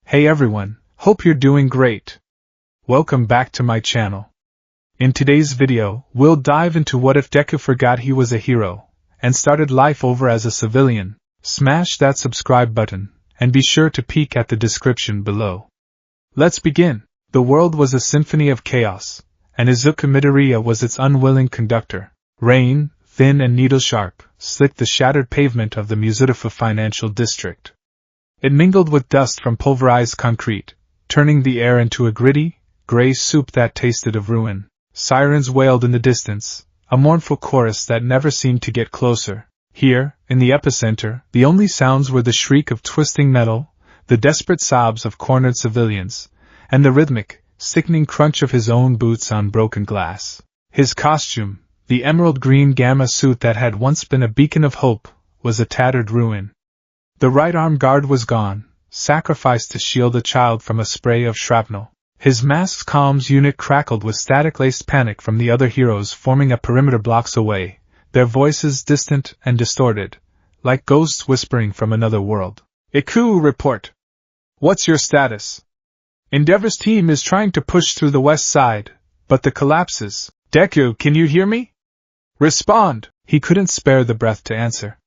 Hey everyone, hope you're doing great. Welcome back to my channel. In today's video, we'll dive into what if Deku forgot he was a hero and started life over as a civilian. Smash that subscribe button and be sure to peek at the description below. Let's begin. The world was a symphony of chaos, and Izuku Midoriya was its unwilling conductor. Rain, thin and needle-sharp, slicked the shattered pavement of the Muzutafu financial district. It mingled with dust from pulverized concrete, turning the air into a gritty, gray soup that tasted of ruin. Sirens wailed in the distance, a mournful chorus that never seemed to get closer. Here, in the epicenter, the only sounds were the shriek of twisting metal, the desperate sobs of cornered civilians, and the rhythmic, sickening crunch of his own boots on broken glass. His costume, the emerald green gamma suit that had once been a beacon of hope, was a tattered ruin. The right arm guard was gone, sacrificed to shield a child from a spray of shrapnel. His mask's comms unit crackled with static-laced panic from the other heroes forming a perimeter blocks away, their voices distant and distorted, like ghosts whispering from another world. Iku, report. What's your status? Endeavor's team is trying to push through the west side, but the collapses. Deku, can you hear me? Respond! He couldn't spare the breath to answer.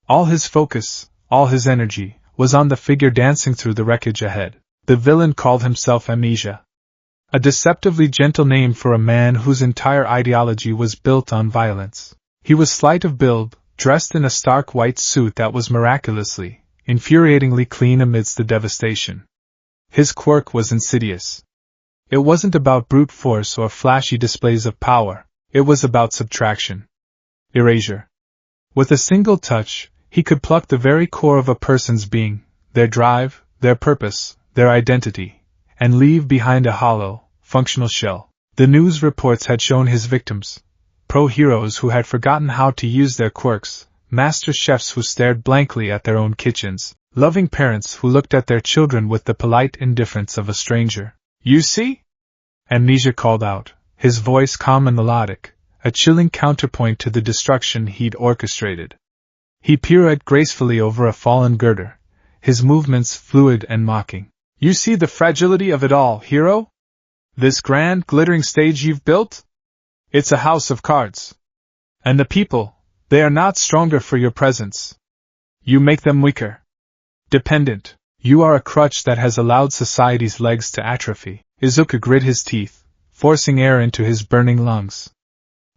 All his focus, all his energy, was on the figure dancing through the wreckage ahead. The villain called himself Amnesia. A deceptively gentle name for a man whose entire ideology was built on violence. He was slight of build, dressed in a stark white suit that was miraculously, infuriatingly clean amidst the devastation. His quirk was insidious. It wasn't about brute force or flashy displays of power, it was about subtraction. Erasure. With a single touch, he could pluck the very core of a person's being, their drive, their purpose, their identity, and leave behind a hollow, functional shell. The news reports had shown his victims, pro-heroes who had forgotten how to use their quirks, master chefs who stared blankly at their own kitchens, loving parents who looked at their children with the polite indifference of a stranger. You see? Amnesia called out, his voice calm and melodic, a chilling counterpoint to the destruction he'd orchestrated. He pirouetted gracefully over a fallen girder, his movements fluid and mocking. You see the fragility of it all, hero? This grand, glittering stage you've built? It's a house of cards. And the people, they are not stronger for your presence. You make them weaker. Dependent. You are a crutch that has allowed society's legs to atrophy. Izuku grit his teeth, forcing air into his burning lungs.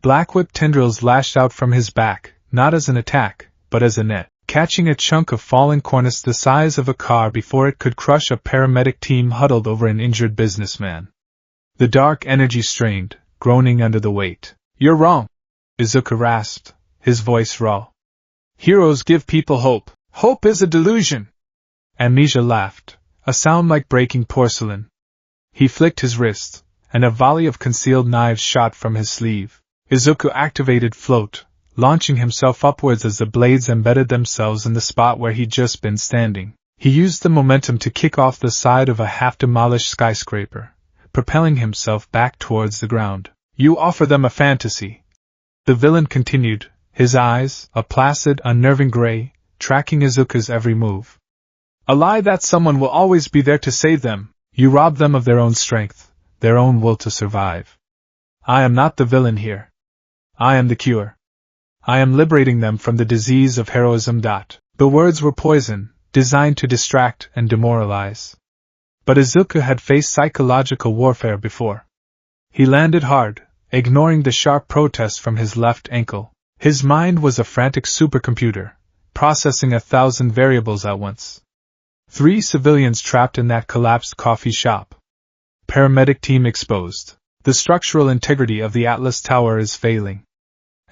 Black whip tendrils lashed out from his back, not as an attack, but as a net, catching a chunk of fallen cornice the size of a car before it could crush a paramedic team huddled over an injured businessman. The dark energy strained, groaning under the weight. You're wrong, Izuku rasped, his voice raw. Heroes give people hope. Hope is a delusion. Amnesia laughed, a sound like breaking porcelain. He flicked his wrist, and a volley of concealed knives shot from his sleeve. Izuku activated Float, launching himself upwards as the blades embedded themselves in the spot where he'd just been standing. He used the momentum to kick off the side of a half-demolished skyscraper, propelling himself back towards the ground. You offer them a fantasy. The villain continued, his eyes, a placid, unnerving gray, tracking Izuku's every move. A lie that someone will always be there to save them. You rob them of their own strength, their own will to survive. I am not the villain here. I am the cure. I am liberating them from the disease of heroism. The words were poison, designed to distract and demoralize. But Izuku had faced psychological warfare before. He landed hard, ignoring the sharp protest from his left ankle. His mind was a frantic supercomputer, processing 1,000 variables at once. 3 civilians trapped in that collapsed coffee shop. Paramedic team exposed. The structural integrity of the Atlas Tower is failing.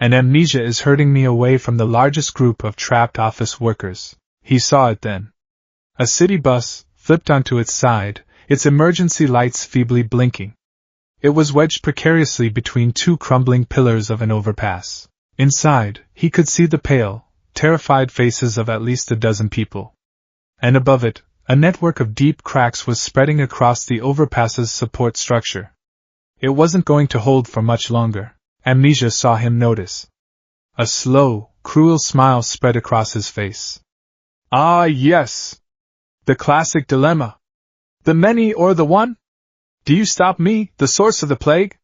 And Amnesia is hurting me away from the largest group of trapped office workers. He saw it then. A city bus, flipped onto its side, its emergency lights feebly blinking. It was wedged precariously between 2 crumbling pillars of an overpass. Inside, he could see the pale, terrified faces of at least a dozen people. And above it, a network of deep cracks was spreading across the overpass's support structure. It wasn't going to hold for much longer. Amnesia saw him notice. A slow, cruel smile spread across his face. Ah, yes! The classic dilemma. The many or the one? Do you stop me, the source of the plague?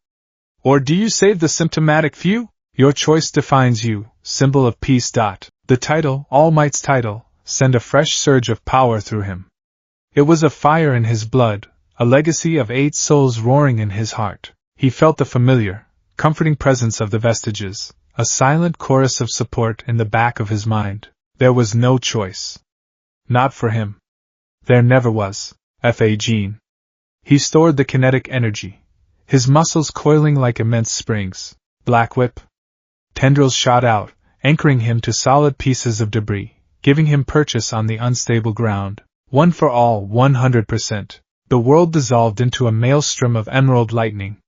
Or do you save the symptomatic few? Your choice defines you, symbol of peace. The title, All Might's title, sent a fresh surge of power through him. It was a fire in his blood, a legacy of 8 souls roaring in his heart. He felt the familiar, comforting presence of the vestiges, a silent chorus of support in the back of his mind. There was no choice. Not for him. There never was. F.A. Gene. He stored the kinetic energy, his muscles coiling like immense springs. Black whip. Tendrils shot out, anchoring him to solid pieces of debris, giving him purchase on the unstable ground. One for all, 100%. The world dissolved into a maelstrom of emerald lightning.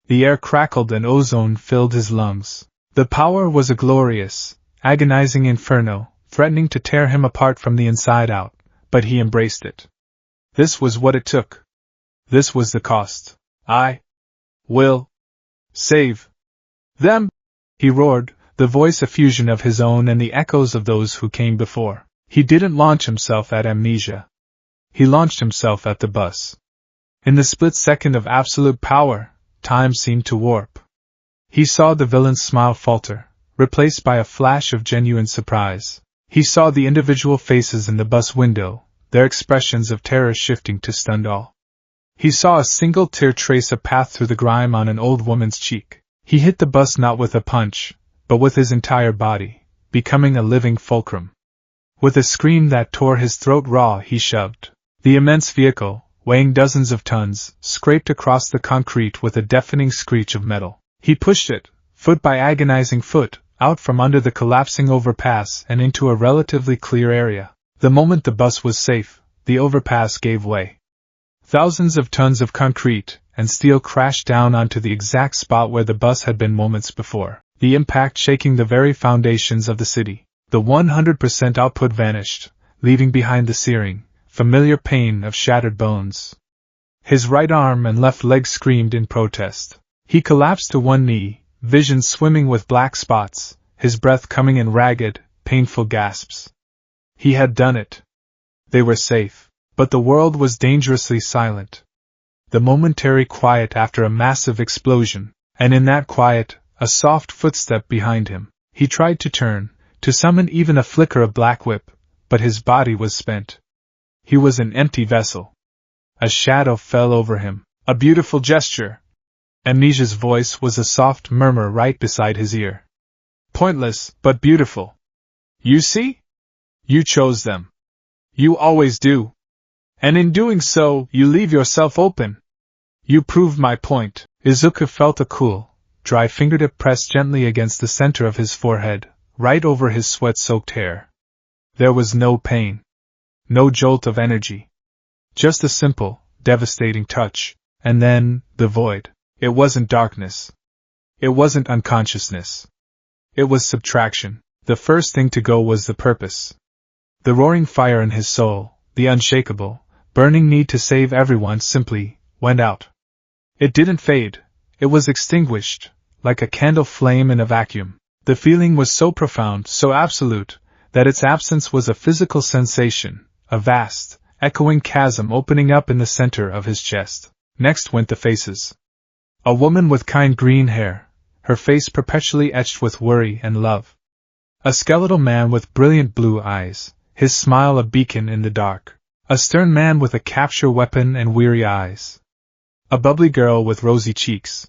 The air crackled and ozone filled his lungs. The power was a glorious, agonizing inferno, threatening to tear him apart from the inside out, but he embraced it. This was what it took. This was the cost. I will save them, he roared, the voice a fusion of his own and the echoes of those who came before. He didn't launch himself at amnesia. He launched himself at the bus. In the split second of absolute power, time seemed to warp. He saw the villain's smile falter, replaced by a flash of genuine surprise. He saw the individual faces in the bus window, their expressions of terror shifting to stunned awe. He saw a single tear trace a path through the grime on an old woman's cheek. He hit the bus not with a punch, but with his entire body, becoming a living fulcrum. With a scream that tore his throat raw, he shoved. The immense vehicle, weighing dozens of tons, scraped across the concrete with a deafening screech of metal. He pushed it, foot by agonizing foot, out from under the collapsing overpass and into a relatively clear area. The moment the bus was safe, the overpass gave way. Thousands of tons of concrete and steel crashed down onto the exact spot where the bus had been moments before, the impact shaking the very foundations of the city. The 100% output vanished, leaving behind the searing, familiar pain of shattered bones. His right arm and left leg screamed in protest. He collapsed to one knee, vision swimming with black spots, his breath coming in ragged, painful gasps. He had done it. They were safe, but the world was dangerously silent. The momentary quiet after a massive explosion, and in that quiet, a soft footstep behind him. He tried to turn, to summon even a flicker of black whip, but his body was spent. He was an empty vessel. A shadow fell over him, a beautiful gesture. Amnesia's voice was a soft murmur right beside his ear. Pointless, but beautiful. You see? You chose them. You always do. And in doing so, you leave yourself open. You proved my point. Izuku felt a cool, dry fingertip pressed gently against the center of his forehead, right over his sweat-soaked hair. There was no pain. No jolt of energy. Just a simple, devastating touch, and then, the void. It wasn't darkness. It wasn't unconsciousness. It was subtraction. The first thing to go was the purpose. The roaring fire in his soul, the unshakable, burning need to save everyone simply went out. It didn't fade. It was extinguished, like a candle flame in a vacuum. The feeling was so profound, so absolute, that its absence was a physical sensation, a vast, echoing chasm opening up in the center of his chest. Next went the faces. A woman with kind green hair, her face perpetually etched with worry and love. A skeletal man with brilliant blue eyes, his smile a beacon in the dark. A stern man with a capture weapon and weary eyes. A bubbly girl with rosy cheeks.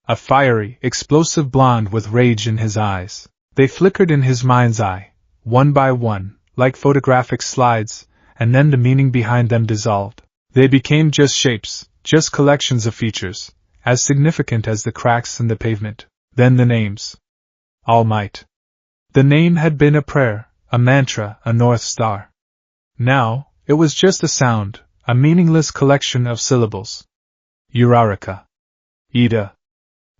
A fiery, explosive blonde with rage in his eyes. They flickered in his mind's eye, one by one, like photographic slides, and then the meaning behind them dissolved. They became just shapes, just collections of features, as significant as the cracks in the pavement. Then the names. All Might. The name had been a prayer, a mantra, a North Star. Now, it was just a sound, a meaningless collection of syllables. Uraraka. Ida.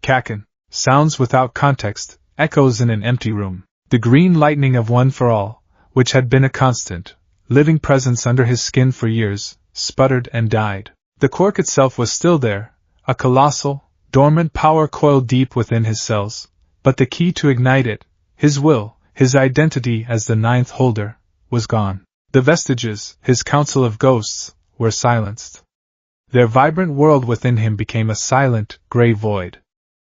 Kaken. Sounds without context, echoes in an empty room. The green lightning of One for All, which had been a constant, living presence under his skin for years, sputtered and died. The quirk itself was still there, a colossal, dormant power coiled deep within his cells, but the key to ignite it, his will, his identity as the ninth holder, was gone. The vestiges, his council of ghosts, were silenced. Their vibrant world within him became a silent, gray void.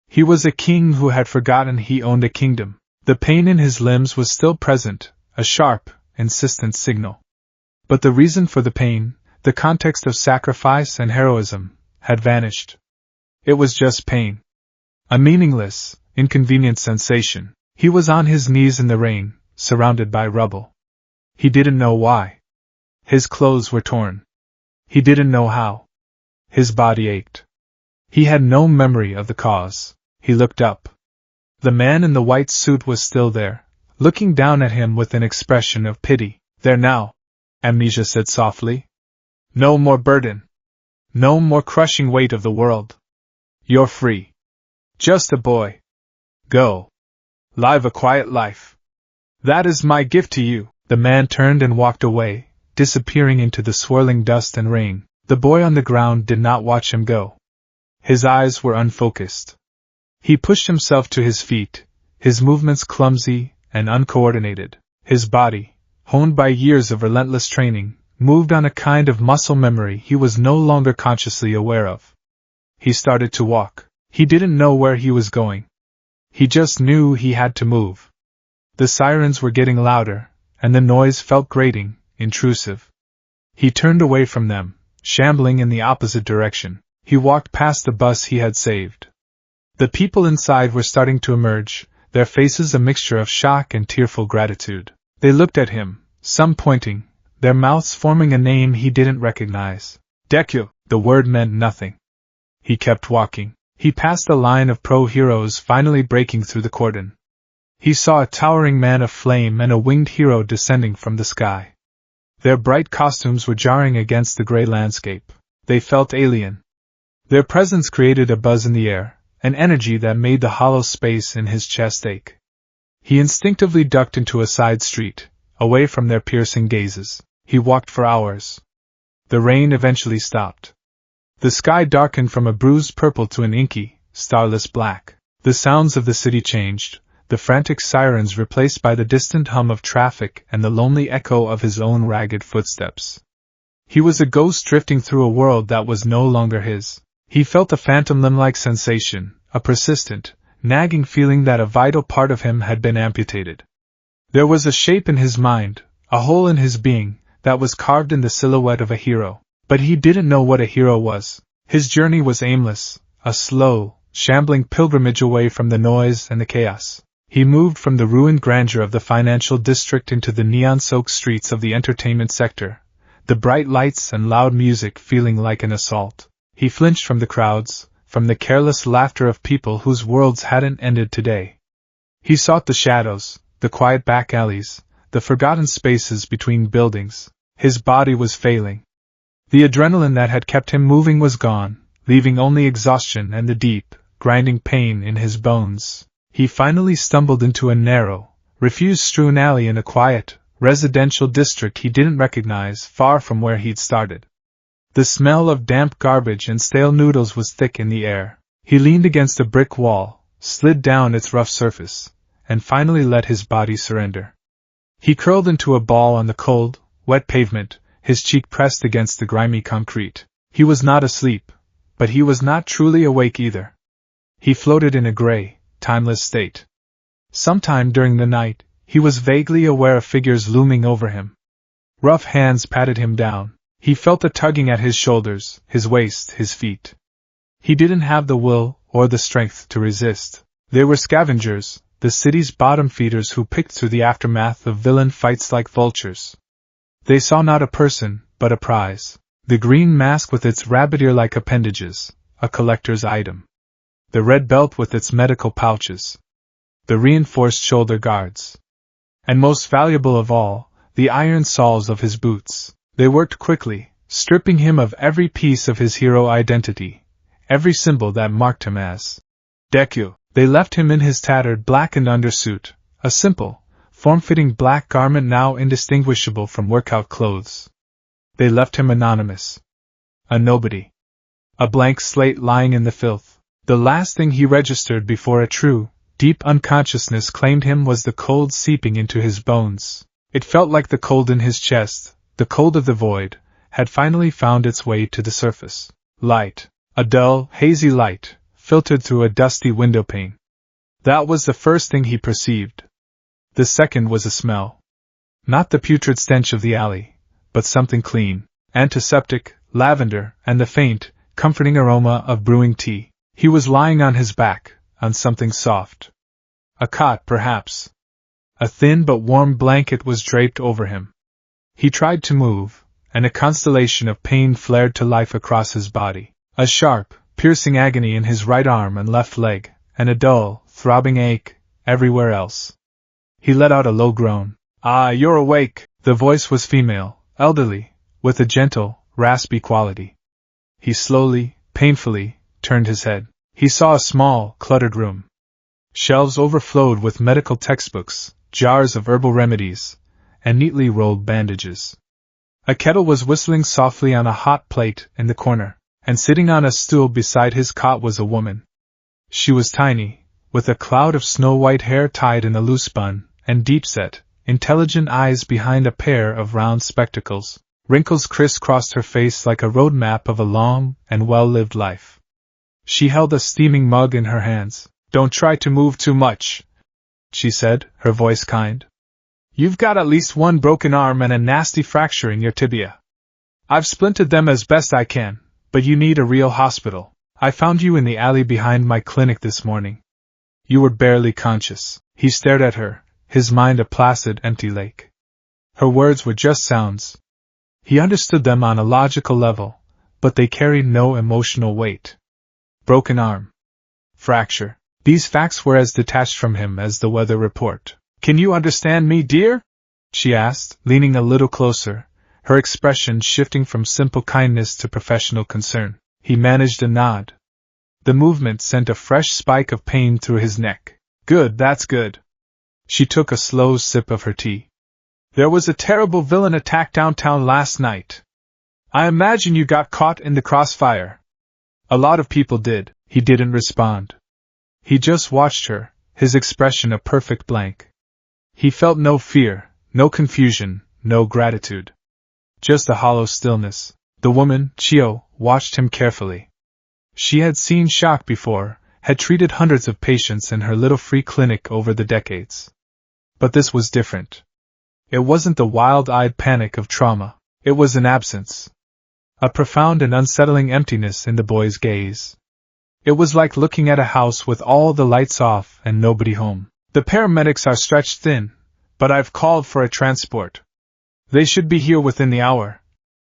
He was a king who had forgotten he owned a kingdom. The pain in his limbs was still present, a sharp, insistent signal. But the reason for the pain, the context of sacrifice and heroism, had vanished. It was just pain. A meaningless, inconvenient sensation. He was on his knees in the rain, surrounded by rubble. He didn't know why. His clothes were torn. He didn't know how. His body ached. He had no memory of the cause. He looked up. The man in the white suit was still there, looking down at him with an expression of pity. There now, Amnesia said softly. No more burden. No more crushing weight of the world. You're free. Just a boy. Go. Live a quiet life. That is my gift to you. The man turned and walked away, disappearing into the swirling dust and rain. The boy on the ground did not watch him go. His eyes were unfocused. He pushed himself to his feet, his movements clumsy and uncoordinated. His body, honed by years of relentless training, moved on a kind of muscle memory he was no longer consciously aware of. He started to walk. He didn't know where he was going. He just knew he had to move. The sirens were getting louder, and the noise felt grating, intrusive. He turned away from them, shambling in the opposite direction. He walked past the bus he had saved. The people inside were starting to emerge, their faces a mixture of shock and tearful gratitude. They looked at him, some pointing, their mouths forming a name he didn't recognize. Deku. The word meant nothing. He kept walking. He passed a line of pro-heroes finally breaking through the cordon. He saw a towering man of flame and a winged hero descending from the sky. Their bright costumes were jarring against the gray landscape. They felt alien. Their presence created a buzz in the air, an energy that made the hollow space in his chest ache. He instinctively ducked into a side street, away from their piercing gazes. He walked for hours. The rain eventually stopped. The sky darkened from a bruised purple to an inky, starless black. The sounds of the city changed, the frantic sirens replaced by the distant hum of traffic and the lonely echo of his own ragged footsteps. He was a ghost drifting through a world that was no longer his. He felt a phantom limb-like sensation, a persistent, nagging feeling that a vital part of him had been amputated. There was a shape in his mind, a hole in his being, that was carved in the silhouette of a hero. But he didn't know what a hero was. His journey was aimless, a slow, shambling pilgrimage away from the noise and the chaos. He moved from the ruined grandeur of the financial district into the neon-soaked streets of the entertainment sector, the bright lights and loud music feeling like an assault. He flinched from the crowds, from the careless laughter of people whose worlds hadn't ended today. He sought the shadows, the quiet back alleys, the forgotten spaces between buildings. His body was failing. The adrenaline that had kept him moving was gone, leaving only exhaustion and the deep, grinding pain in his bones. He finally stumbled into a narrow, refuse-strewn alley in a quiet, residential district he didn't recognize, far from where he'd started. The smell of damp garbage and stale noodles was thick in the air. He leaned against a brick wall, slid down its rough surface, and finally let his body surrender. He curled into a ball on the cold, wet pavement, his cheek pressed against the grimy concrete. He was not asleep, but he was not truly awake either. He floated in a gray, timeless state. Sometime during the night, he was vaguely aware of figures looming over him. Rough hands patted him down. He felt a tugging at his shoulders, his waist, his feet. He didn't have the will or the strength to resist. They were scavengers, the city's bottom feeders who picked through the aftermath of villain fights like vultures. They saw not a person, but a prize. The green mask with its rabbit ear-like appendages, a collector's item. The red belt with its medical pouches. The reinforced shoulder guards. And most valuable of all, the iron soles of his boots. They worked quickly, stripping him of every piece of his hero identity, every symbol that marked him as Deku. They left him in his tattered blackened undersuit, a simple, form-fitting black garment now indistinguishable from workout clothes. They left him anonymous. A nobody. A blank slate lying in the filth. The last thing he registered before a true, deep unconsciousness claimed him was the cold seeping into his bones. It felt like the cold in his chest, the cold of the void, had finally found its way to the surface. Light, a dull, hazy light, filtered through a dusty windowpane. That was the first thing he perceived. The second was a smell. Not the putrid stench of the alley, but something clean, antiseptic, lavender, and the faint, comforting aroma of brewing tea. He was lying on his back, on something soft. A cot, perhaps. A thin but warm blanket was draped over him. He tried to move, and a constellation of pain flared to life across his body. A sharp, piercing agony in his right arm and left leg, and a dull, throbbing ache everywhere else. He let out a low groan. "Ah, you're awake!" The voice was female, elderly, with a gentle, raspy quality. He slowly, painfully, turned his head. He saw a small, cluttered room. Shelves overflowed with medical textbooks, jars of herbal remedies, and neatly rolled bandages. A kettle was whistling softly on a hot plate in the corner, and sitting on a stool beside his cot was a woman. She was tiny, with a cloud of snow-white hair tied in a loose bun, and deep-set, intelligent eyes behind a pair of round spectacles. Wrinkles crisscrossed her face like a road map of a long and well-lived life. She held a steaming mug in her hands. "Don't try to move too much," she said, her voice kind. "You've got at least one broken arm and a nasty fracture in your tibia. I've splinted them as best I can, but you need a real hospital. I found you in the alley behind my clinic this morning. You were barely conscious." He stared at her, his mind a placid, empty lake. Her words were just sounds. He understood them on a logical level, but they carried no emotional weight. Broken arm. Fracture. These facts were as detached from him as the weather report. "Can you understand me, dear?" she asked, leaning a little closer, her expression shifting from simple kindness to professional concern. He managed a nod. The movement sent a fresh spike of pain through his neck. "Good, that's good." She took a slow sip of her tea. "There was a terrible villain attack downtown last night. I imagine you got caught in the crossfire." "A lot of people did." He didn't respond. He just watched her, his expression a perfect blank. He felt no fear, no confusion, no gratitude. Just a hollow stillness. The woman, Chio, watched him carefully. She had seen shock before, had treated hundreds of patients in her little free clinic over the decades. But this was different. It wasn't the wild-eyed panic of trauma. It was an absence. A profound and unsettling emptiness in the boy's gaze. It was like looking at a house with all the lights off and nobody home. "The paramedics are stretched thin, but I've called for a transport. They should be here within the hour,"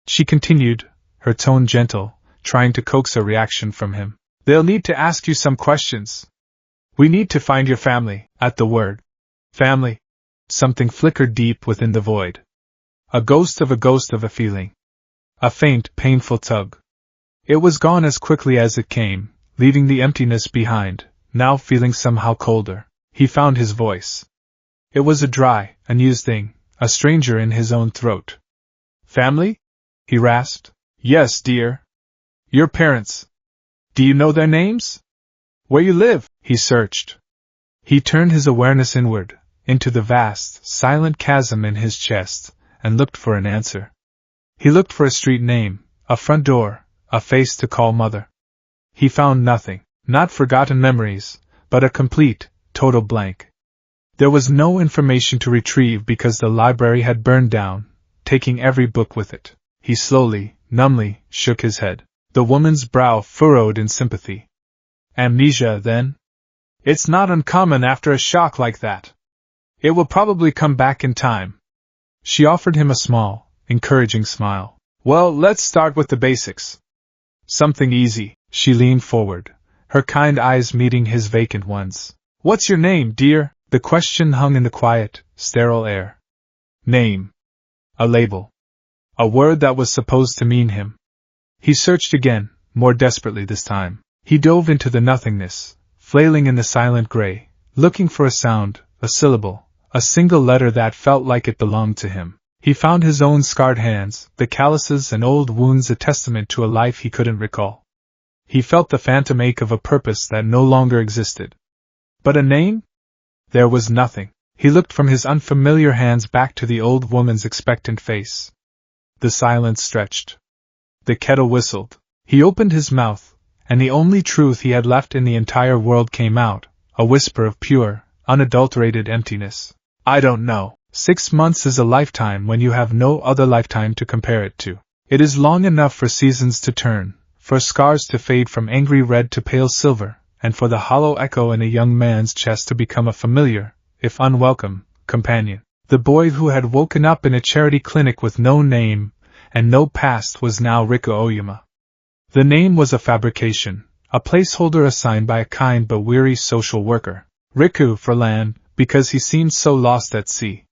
she continued, her tone gentle, trying to coax a reaction from him. "They'll need to ask you some questions. We need to find your family." At the word family, something flickered deep within the void. A ghost of a feeling. A faint, painful tug. It was gone as quickly as it came, leaving the emptiness behind, now feeling somehow colder. He found his voice. It was a dry, unused thing, a stranger in his own throat. "Family?" he rasped. "Yes, dear. Your parents. Do you know their names? Where you live?" He searched. He turned his awareness inward, into the vast, silent chasm in his chest, and looked for an answer. He looked for a street name, a front door, a face to call mother. He found nothing, not forgotten memories, but a complete, total blank. There was no information to retrieve because the library had burned down, taking every book with it. He slowly, numbly, shook his head. The woman's brow furrowed in sympathy. "Amnesia, then? It's not uncommon after a shock like that. It will probably come back in time." She offered him a small, encouraging smile. "Well, let's start with the basics. Something easy." She leaned forward, her kind eyes meeting his vacant ones. "What's your name, dear?" The question hung in the quiet, sterile air. Name. A label. A word that was supposed to mean him. He searched again, more desperately this time. He dove into the nothingness, flailing in the silent gray, looking for a sound, a syllable, a single letter that felt like it belonged to him. He found his own scarred hands, the calluses and old wounds a testament to a life he couldn't recall. He felt the phantom ache of a purpose that no longer existed. But a name? There was nothing. He looked from his unfamiliar hands back to the old woman's expectant face. The silence stretched. The kettle whistled. He opened his mouth, and the only truth he had left in the entire world came out, a whisper of pure, unadulterated emptiness. I don't know. 6 months is a lifetime when you have no other lifetime to compare it to. It is long enough for seasons to turn, for scars to fade from angry red to pale silver, and for the hollow echo in a young man's chest to become a familiar, if unwelcome, companion. The boy who had woken up in a charity clinic with no name and no past was now Riku Oyama. The name was a fabrication, a placeholder assigned by a kind but weary social worker. Riku for land, because he seemed so lost at sea.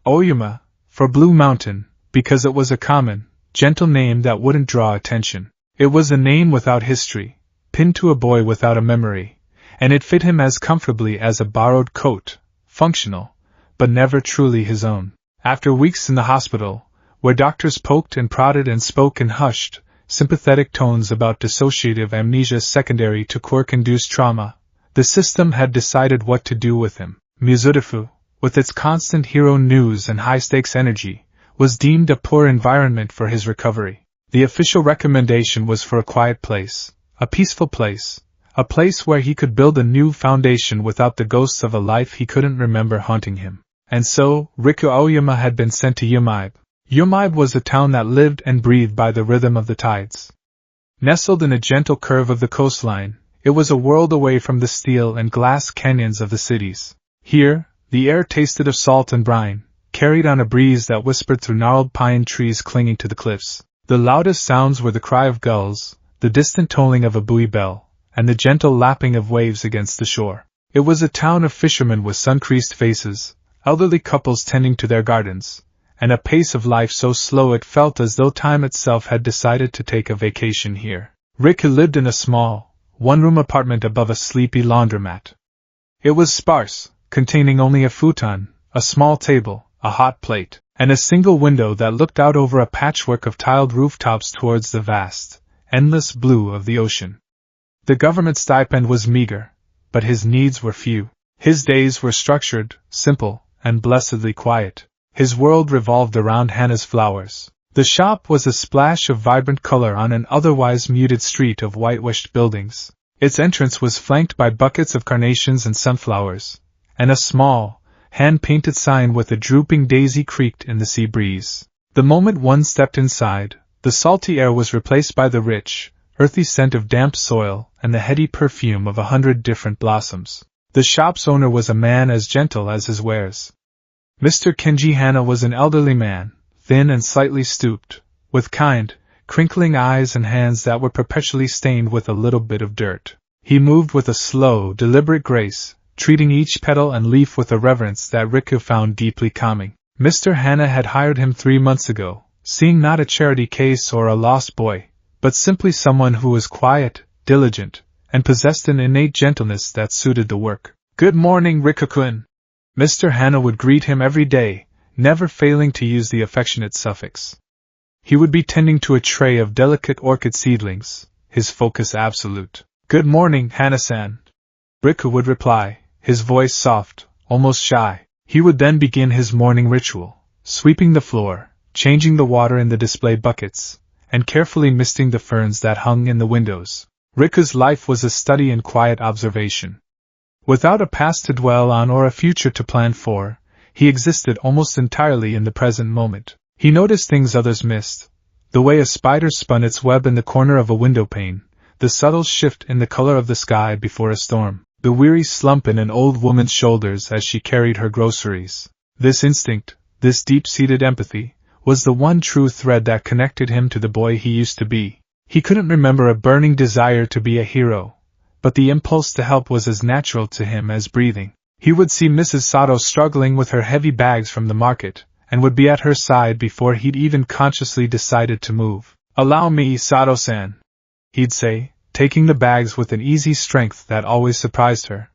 Oyama, for Blue Mountain, because it was a common, gentle name that wouldn't draw attention. It was a name without history, pinned to a boy without a memory, and it fit him as comfortably as a borrowed coat, functional, but never truly his own. After weeks in the hospital, where doctors poked and prodded and spoke in hushed, sympathetic tones about dissociative amnesia secondary to quirk-induced trauma, the system had decided what to do with him. Mizudafu, with its constant hero news and high-stakes energy, was deemed a poor environment for his recovery. The official recommendation was for a quiet place, a peaceful place, a place where he could build a new foundation without the ghosts of a life he couldn't remember haunting him. And so, Riku Oyama had been sent to Yumaibe. Yumaibe was a town that lived and breathed by the rhythm of the tides. Nestled in a gentle curve of the coastline, it was a world away from the steel and glass canyons of the cities. Here, the air tasted of salt and brine, carried on a breeze that whispered through gnarled pine trees clinging to the cliffs. The loudest sounds were the cry of gulls, the distant tolling of a buoy bell, and the gentle lapping of waves against the shore. It was a town of fishermen with sun-creased faces, elderly couples tending to their gardens, and a pace of life so slow it felt as though time itself had decided to take a vacation here. Riku lived in a small, one-room apartment above a sleepy laundromat. It was sparse, containing only a futon, a small table, a hot plate, and a single window that looked out over a patchwork of tiled rooftops towards the vast, endless blue of the ocean. The government stipend was meager, but his needs were few. His days were structured, simple, and blessedly quiet. His world revolved around Hana's flowers. The shop was a splash of vibrant color on an otherwise muted street of whitewashed buildings. Its entrance was flanked by buckets of carnations and sunflowers, and a small, hand-painted sign with a drooping daisy creaked in the sea breeze. The moment one stepped inside, the salty air was replaced by the rich, earthy scent of damp soil and the heady perfume of 100 different blossoms. The shop's owner was a man as gentle as his wares. Mr. Kenji Hana was an elderly man, thin and slightly stooped, with kind, crinkling eyes and hands that were perpetually stained with a little bit of dirt. He moved with a slow, deliberate grace, treating each petal and leaf with a reverence that Riku found deeply calming. Mr. Hana had hired him 3 months ago, seeing not a charity case or a lost boy, but simply someone who was quiet, diligent, and possessed an innate gentleness that suited the work. "Good morning, Riku-kun." Mr. Hana would greet him every day, never failing to use the affectionate suffix. He would be tending to a tray of delicate orchid seedlings, his focus absolute. "Good morning, Hana-san," Riku would reply, his voice soft, almost shy. He would then begin his morning ritual, sweeping the floor, changing the water in the display buckets, and carefully misting the ferns that hung in the windows. Riku's life was a study in quiet observation. Without a past to dwell on or a future to plan for, he existed almost entirely in the present moment. He noticed things others missed, the way a spider spun its web in the corner of a window pane, the subtle shift in the color of the sky before a storm, the weary slump in an old woman's shoulders as she carried her groceries. This instinct, this deep-seated empathy, was the one true thread that connected him to the boy he used to be. He couldn't remember a burning desire to be a hero, but the impulse to help was as natural to him as breathing. He would see Mrs. Sato struggling with her heavy bags from the market, and would be at her side before he'd even consciously decided to move. "Allow me, Sato-san," he'd say, taking the bags with an easy strength that always surprised her.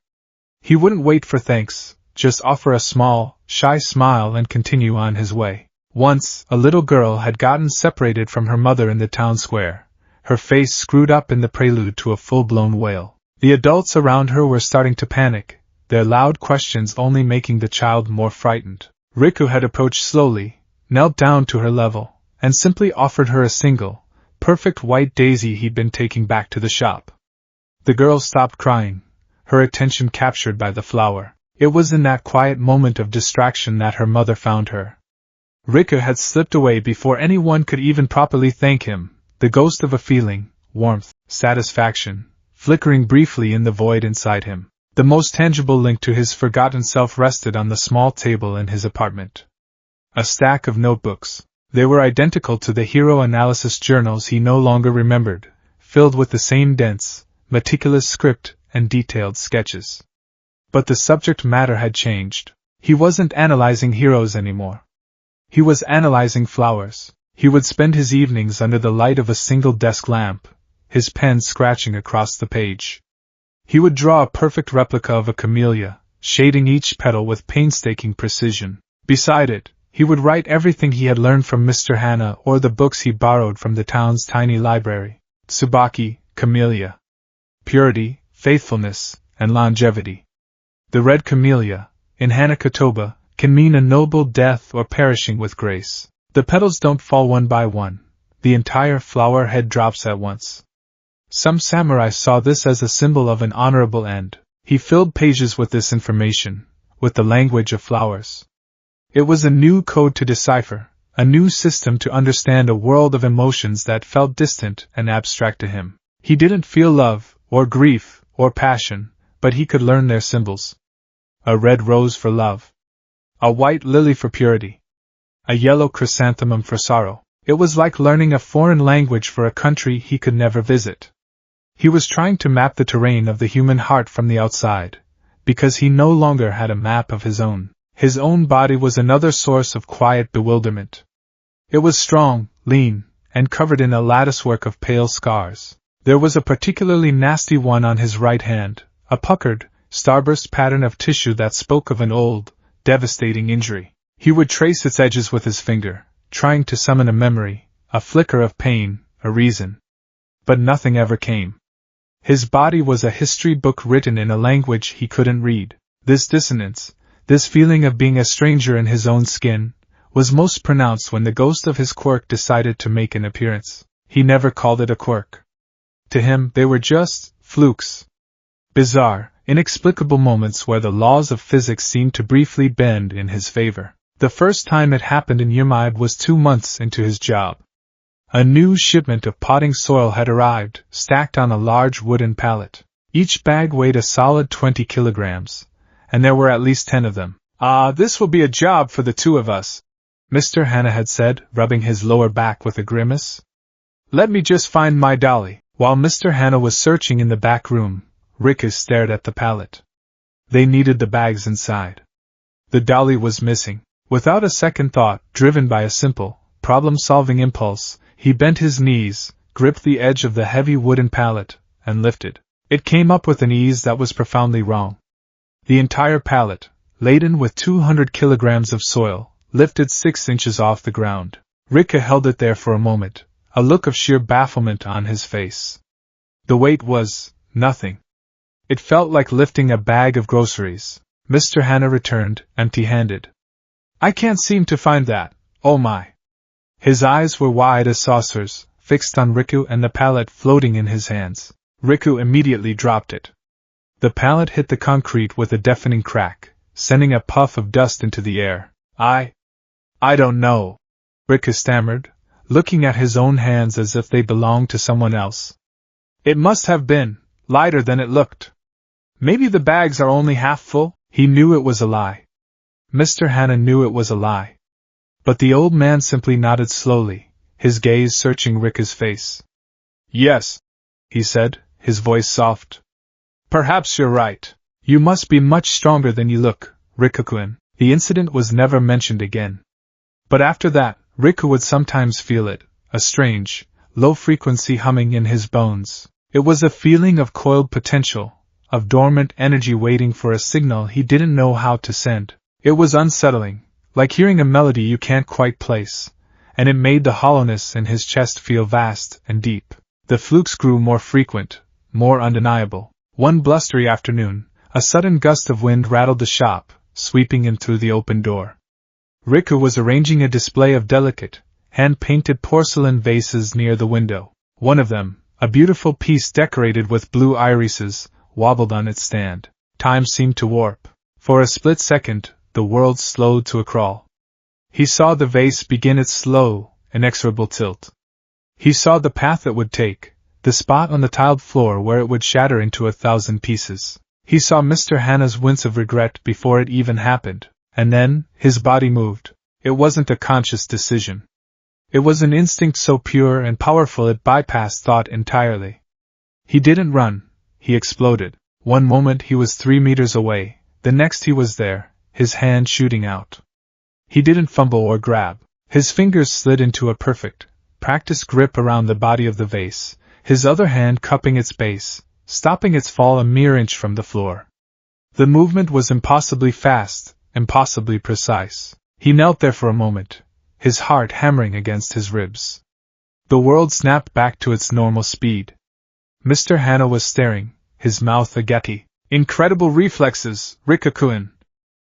He wouldn't wait for thanks, just offer a small, shy smile and continue on his way. Once, a little girl had gotten separated from her mother in the town square, her face screwed up in the prelude to a full-blown wail. The adults around her were starting to panic, their loud questions only making the child more frightened. Riku had approached slowly, knelt down to her level, and simply offered her a single, perfect white daisy he'd been taking back to the shop. The girl stopped crying, her attention captured by the flower. It was in that quiet moment of distraction that her mother found her. Rika had slipped away before anyone could even properly thank him, the ghost of a feeling, warmth, satisfaction, flickering briefly in the void inside him. The most tangible link to his forgotten self rested on the small table in his apartment. A stack of notebooks. They were identical to the hero analysis journals he no longer remembered, filled with the same dense, meticulous script and detailed sketches. But the subject matter had changed. He wasn't analyzing heroes anymore. He was analyzing flowers. He would spend his evenings under the light of a single desk lamp, his pen scratching across the page. He would draw a perfect replica of a camellia, shading each petal with painstaking precision. Beside it, he would write everything he had learned from Mr. Hana or the books he borrowed from the town's tiny library. Tsubaki, camellia. Purity, faithfulness, and longevity. The red camellia, in Hanakatoba, can mean a noble death or perishing with grace. The petals don't fall one by one. The entire flower head drops at once. Some samurai saw this as a symbol of an honorable end. He filled pages with this information, with the language of flowers. It was a new code to decipher, a new system to understand a world of emotions that felt distant and abstract to him. He didn't feel love, or grief, or passion, but he could learn their symbols. A red rose for love. A white lily for purity. A yellow chrysanthemum for sorrow. It was like learning a foreign language for a country he could never visit. He was trying to map the terrain of the human heart from the outside, because he no longer had a map of his own. His own body was another source of quiet bewilderment. It was strong, lean, and covered in a latticework of pale scars. There was a particularly nasty one on his right hand, a puckered, starburst pattern of tissue that spoke of an old, devastating injury. He would trace its edges with his finger, trying to summon a memory, a flicker of pain, a reason. But nothing ever came. His body was a history book written in a language he couldn't read. This dissonance, this feeling of being a stranger in his own skin, was most pronounced when the ghost of his quirk decided to make an appearance. He never called it a quirk. To him, they were just flukes. Bizarre, inexplicable moments where the laws of physics seemed to briefly bend in his favor. The first time it happened in Yamaib was 2 months into his job. A new shipment of potting soil had arrived, stacked on a large wooden pallet. Each bag weighed a solid 20 kilograms, and there were at least 10 of them. This will be a job for the two of us, Mr. Hana had said, rubbing his lower back with a grimace. Let me just find my dolly. While Mr. Hana was searching in the back room, Rika stared at the pallet. They needed the bags inside. The dolly was missing. Without a second thought, driven by a simple, problem-solving impulse, he bent his knees, gripped the edge of the heavy wooden pallet, and lifted. It came up with an ease that was profoundly wrong. The entire pallet, laden with 200 kilograms of soil, lifted 6 inches off the ground. Rika held it there for a moment, a look of sheer bafflement on his face. The weight was nothing. It felt like lifting a bag of groceries. Mr. Hana returned, empty-handed. I can't seem to find that, oh my. His eyes were wide as saucers, fixed on Riku and the pallet floating in his hands. Riku immediately dropped it. The pallet hit the concrete with a deafening crack, sending a puff of dust into the air. I don't know, Riku stammered, looking at his own hands as if they belonged to someone else. It must have been lighter than it looked. Maybe the bags are only half full? He knew it was a lie. Mr. Hana knew it was a lie. But the old man simply nodded slowly, his gaze searching Rika's face. Yes, he said, his voice soft. Perhaps you're right. You must be much stronger than you look, Rika-kun. The incident was never mentioned again. But after that, Riku would sometimes feel it, a strange, low-frequency humming in his bones. It was a feeling of coiled potential, of dormant energy waiting for a signal he didn't know how to send. It was unsettling, like hearing a melody you can't quite place, and it made the hollowness in his chest feel vast and deep. The flukes grew more frequent, more undeniable. One blustery afternoon, a sudden gust of wind rattled the shop, sweeping in through the open door. Riku was arranging a display of delicate, hand-painted porcelain vases near the window. One of them, a beautiful piece decorated with blue irises, wobbled on its stand. Time seemed to warp. For a split second, the world slowed to a crawl. He saw the vase begin its slow, inexorable tilt. He saw the path it would take, the spot on the tiled floor where it would shatter into 1,000 pieces. He saw Mr. Hannah's wince of regret before it even happened, and then, his body moved. It wasn't a conscious decision. It was an instinct so pure and powerful it bypassed thought entirely. He didn't run, he exploded. One moment he was 3 meters away, the next he was there, his hand shooting out. He didn't fumble or grab. His fingers slid into a perfect, practiced grip around the body of the vase, his other hand cupping its base, stopping its fall a mere inch from the floor. The movement was impossibly fast, impossibly precise. He knelt there for a moment, his heart hammering against his ribs. The world snapped back to its normal speed. Mr. Hannah was staring, his mouth agape. Incredible reflexes, Riku-kun.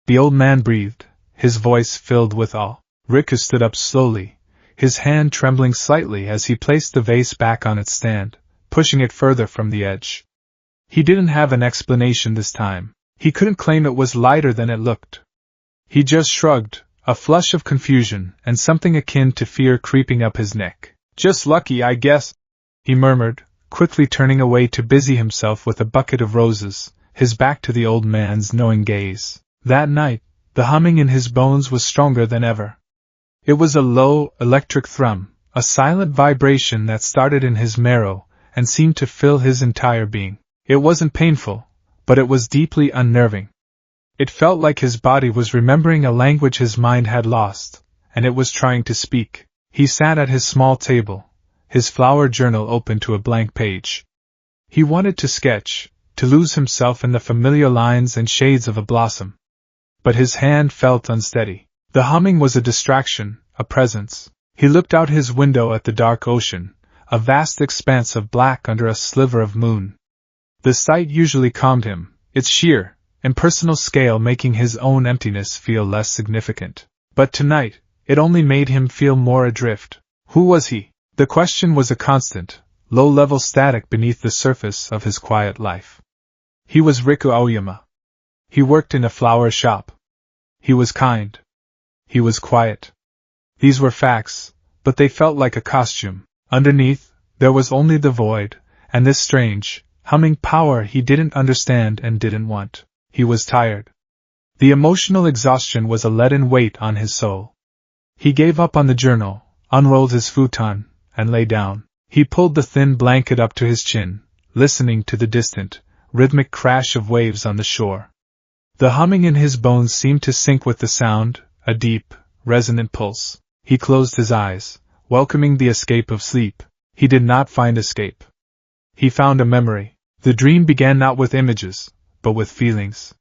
The old man breathed, his voice filled with awe. Riku stood up slowly, his hand trembling slightly as he placed the vase back on its stand, pushing it further from the edge. He didn't have an explanation this time. He couldn't claim it was lighter than it looked. He just shrugged, a flush of confusion and something akin to fear creeping up his neck. Just lucky, I guess, he murmured, quickly turning away to busy himself with a bucket of roses, his back to the old man's knowing gaze. That night, the humming in his bones was stronger than ever. It was a low, electric thrum, a silent vibration that started in his marrow and seemed to fill his entire being. It wasn't painful, but it was deeply unnerving. It felt like his body was remembering a language his mind had lost, and it was trying to speak. He sat at his small table, his flower journal open to a blank page. He wanted to sketch, to lose himself in the familiar lines and shades of a blossom. But his hand felt unsteady. The humming was a distraction, a presence. He looked out his window at the dark ocean, a vast expanse of black under a sliver of moon. The sight usually calmed him, its sheer, impersonal scale making his own emptiness feel less significant. But tonight, it only made him feel more adrift. Who was he? The question was a constant, low-level static beneath the surface of his quiet life. He was Riku Aoyama. He worked in a flower shop. He was kind. He was quiet. These were facts, but they felt like a costume. Underneath, there was only the void, and this strange, humming power he didn't understand and didn't want. He was tired. The emotional exhaustion was a leaden weight on his soul. He gave up on the journal, unrolled his futon, and lay down. He pulled the thin blanket up to his chin, listening to the distant, rhythmic crash of waves on the shore. The humming in his bones seemed to sync with the sound, a deep, resonant pulse. He closed his eyes, welcoming the escape of sleep. He did not find escape. He found a memory. The dream began not with images, but with feelings.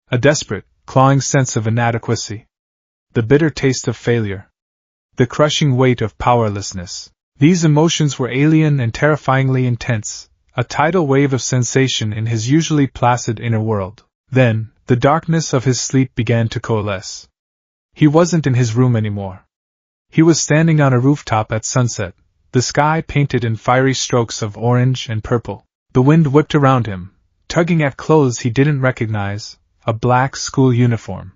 A desperate, clawing sense of inadequacy. The bitter taste of failure. The crushing weight of powerlessness. These emotions were alien and terrifyingly intense, a tidal wave of sensation in his usually placid inner world. Then, the darkness of his sleep began to coalesce. He wasn't in his room anymore. He was standing on a rooftop at sunset, the sky painted in fiery strokes of orange and purple. The wind whipped around him, tugging at clothes he didn't recognize, a black school uniform.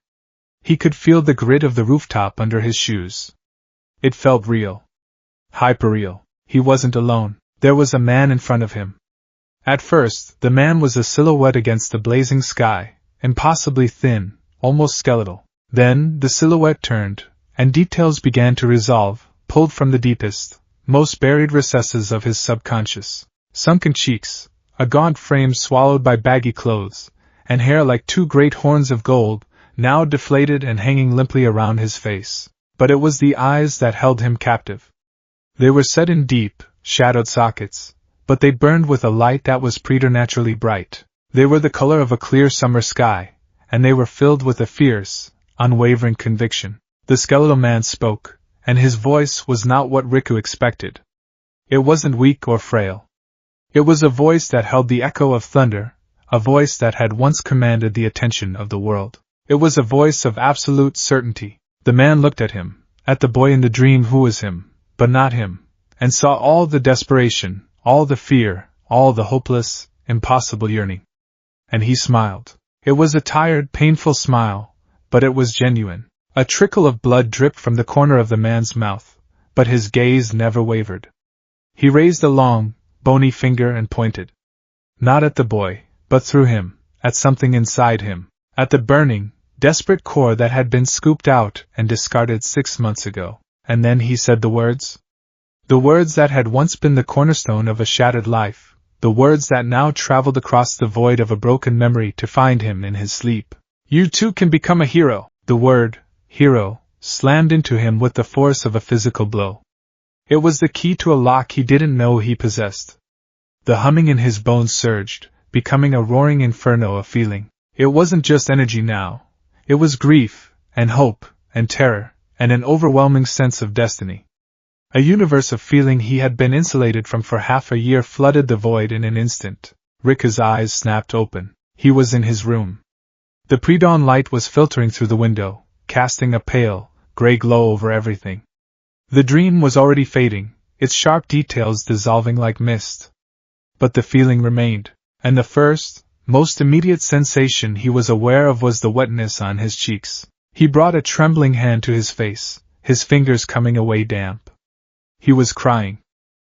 He could feel the grit of the rooftop under his shoes. It felt real. Hyperreal. He wasn't alone. There was a man in front of him. At first, the man was a silhouette against the blazing sky, impossibly thin, almost skeletal. Then, the silhouette turned, and details began to resolve, pulled from the deepest, most buried recesses of his subconscious. Sunken cheeks, a gaunt frame swallowed by baggy clothes, and hair like two great horns of gold, now deflated and hanging limply around his face. But it was the eyes that held him captive. They were set in deep, shadowed sockets, but they burned with a light that was preternaturally bright. They were the color of a clear summer sky, and they were filled with a fierce, unwavering conviction. The skeletal man spoke, and his voice was not what Riku expected. It wasn't weak or frail. It was a voice that held the echo of thunder, a voice that had once commanded the attention of the world. It was a voice of absolute certainty. The man looked at him, at the boy in the dream who was him, but not him, and saw all the desperation, all the fear, all the hopeless, impossible yearning. And he smiled. It was a tired, painful smile, but it was genuine. A trickle of blood dripped from the corner of the man's mouth, but his gaze never wavered. He raised a long, bony finger and pointed. Not at the boy, but through him, at something inside him, at the burning, desperate core that had been scooped out and discarded 6 months ago. And then he said the words. The words that had once been the cornerstone of a shattered life, the words that now traveled across the void of a broken memory to find him in his sleep. You too can become a hero. The word, hero, slammed into him with the force of a physical blow. It was the key to a lock he didn't know he possessed. The humming in his bones surged, becoming a roaring inferno of feeling. It wasn't just energy now. It was grief, and hope, and terror, and an overwhelming sense of destiny. A universe of feeling he had been insulated from for half a year flooded the void in an instant. Rika's eyes snapped open. He was in his room. The pre-dawn light was filtering through the window, casting a pale, gray glow over everything. The dream was already fading, its sharp details dissolving like mist. But the feeling remained, and the first, most immediate sensation he was aware of was the wetness on his cheeks. He brought a trembling hand to his face, his fingers coming away damp. He was crying.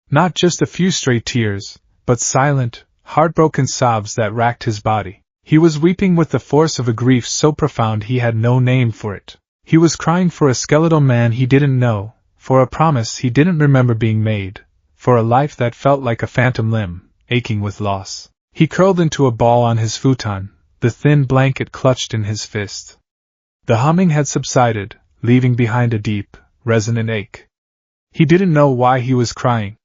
Not just a few stray tears, but silent, heartbroken sobs that racked his body. He was weeping with the force of a grief so profound he had no name for it. He was crying for a skeletal man he didn't know, for a promise he didn't remember being made, for a life that felt like a phantom limb, aching with loss. He curled into a ball on his futon, the thin blanket clutched in his fist. The humming had subsided, leaving behind a deep, resonant ache. He didn't know why he was crying.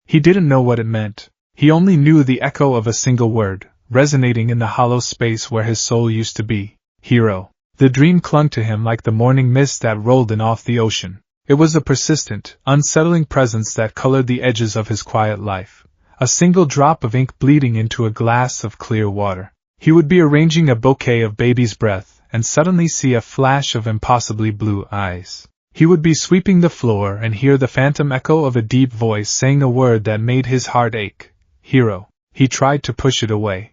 He didn't know what it meant. He only knew the echo of a single word, resonating in the hollow space where his soul used to be. Hero. The dream clung to him like the morning mist that rolled in off the ocean. It was a persistent, unsettling presence that colored the edges of his quiet life. A single drop of ink bleeding into a glass of clear water. He would be arranging a bouquet of baby's breath and suddenly see a flash of impossibly blue eyes. He would be sweeping the floor and hear the phantom echo of a deep voice saying a word that made his heart ache. Hero. He tried to push it away.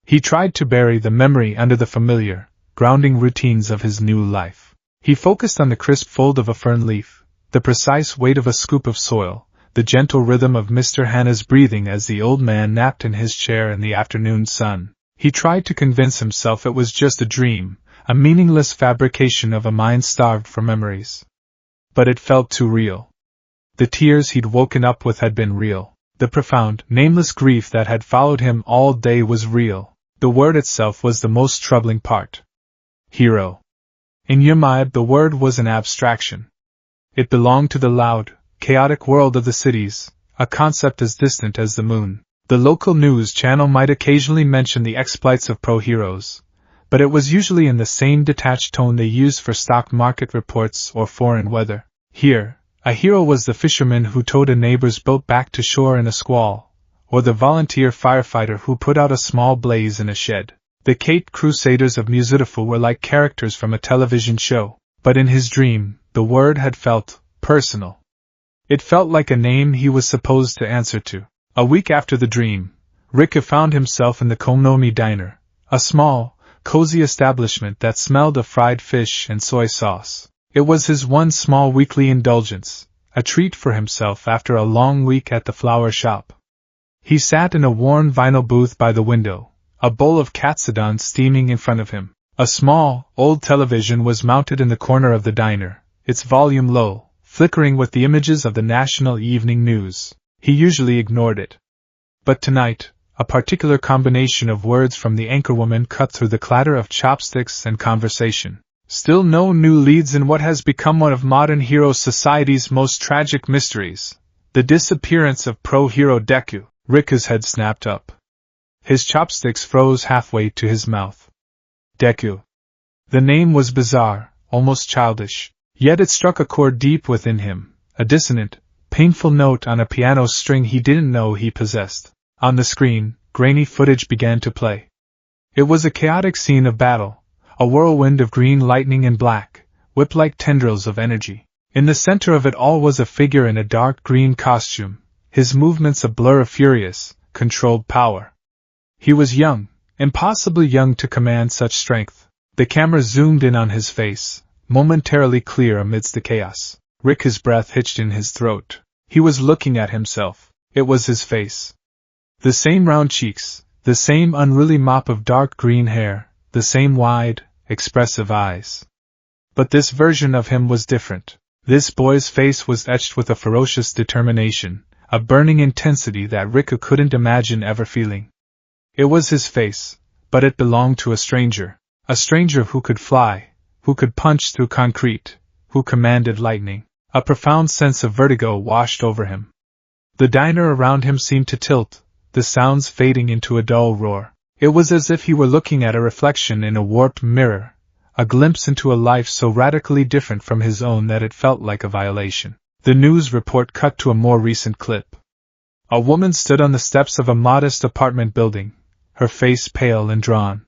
He tried to bury the memory under the familiar, grounding routines of his new life. He focused on the crisp fold of a fern leaf, the precise weight of a scoop of soil, the gentle rhythm of Mr. Hannah's breathing as the old man napped in his chair in the afternoon sun. He tried to convince himself it was just a dream, a meaningless fabrication of a mind starved for memories. But it felt too real. The tears he'd woken up with had been real. The profound, nameless grief that had followed him all day was real. The word itself was the most troubling part. Hero. In Yamib, the word was an abstraction. It belonged to the loud, chaotic world of the cities, a concept as distant as the moon. The local news channel might occasionally mention the exploits of pro-heroes, but it was usually in the same detached tone they used for stock market reports or foreign weather. Here, a hero was the fisherman who towed a neighbor's boat back to shore in a squall, or the volunteer firefighter who put out a small blaze in a shed. The Caped Crusaders of Musitiful were like characters from a television show, but in his dream, the word had felt personal. It felt like a name he was supposed to answer to. A week after the dream, Rika found himself in the Konomi Diner, a small, cozy establishment that smelled of fried fish and soy sauce. It was his one small weekly indulgence, a treat for himself after a long week at the flower shop. He sat in a worn vinyl booth by the window, a bowl of katsudon steaming in front of him. A small, old television was mounted in the corner of the diner, its volume low, flickering with the images of the national evening news. He usually ignored it. But tonight, a particular combination of words from the anchorwoman cut through the clatter of chopsticks and conversation. Still no new leads in what has become one of modern hero society's most tragic mysteries, the disappearance of pro-hero Deku. Rika's head snapped up. His chopsticks froze halfway to his mouth. Deku. The name was bizarre, almost childish, yet it struck a chord deep within him, a dissonant, painful note on a piano string he didn't know he possessed. On the screen, grainy footage began to play. It was a chaotic scene of battle, a whirlwind of green lightning and black, whip-like tendrils of energy. In the center of it all was a figure in a dark green costume, his movements a blur of furious, controlled power. He was young, impossibly young to command such strength. The camera zoomed in on his face, momentarily clear amidst the chaos. Rick's breath hitched in his throat. He was looking at himself. It was his face. The same round cheeks, the same unruly mop of dark green hair, the same wide, expressive eyes. But this version of him was different. This boy's face was etched with a ferocious determination, a burning intensity that Rick couldn't imagine ever feeling. It was his face, but it belonged to a stranger who could fly, who could punch through concrete, who commanded lightning. A profound sense of vertigo washed over him. The diner around him seemed to tilt, the sounds fading into a dull roar. It was as if he were looking at a reflection in a warped mirror, a glimpse into a life so radically different from his own that it felt like a violation. The news report cut to a more recent clip. A woman stood on the steps of a modest apartment building, her face pale and drawn.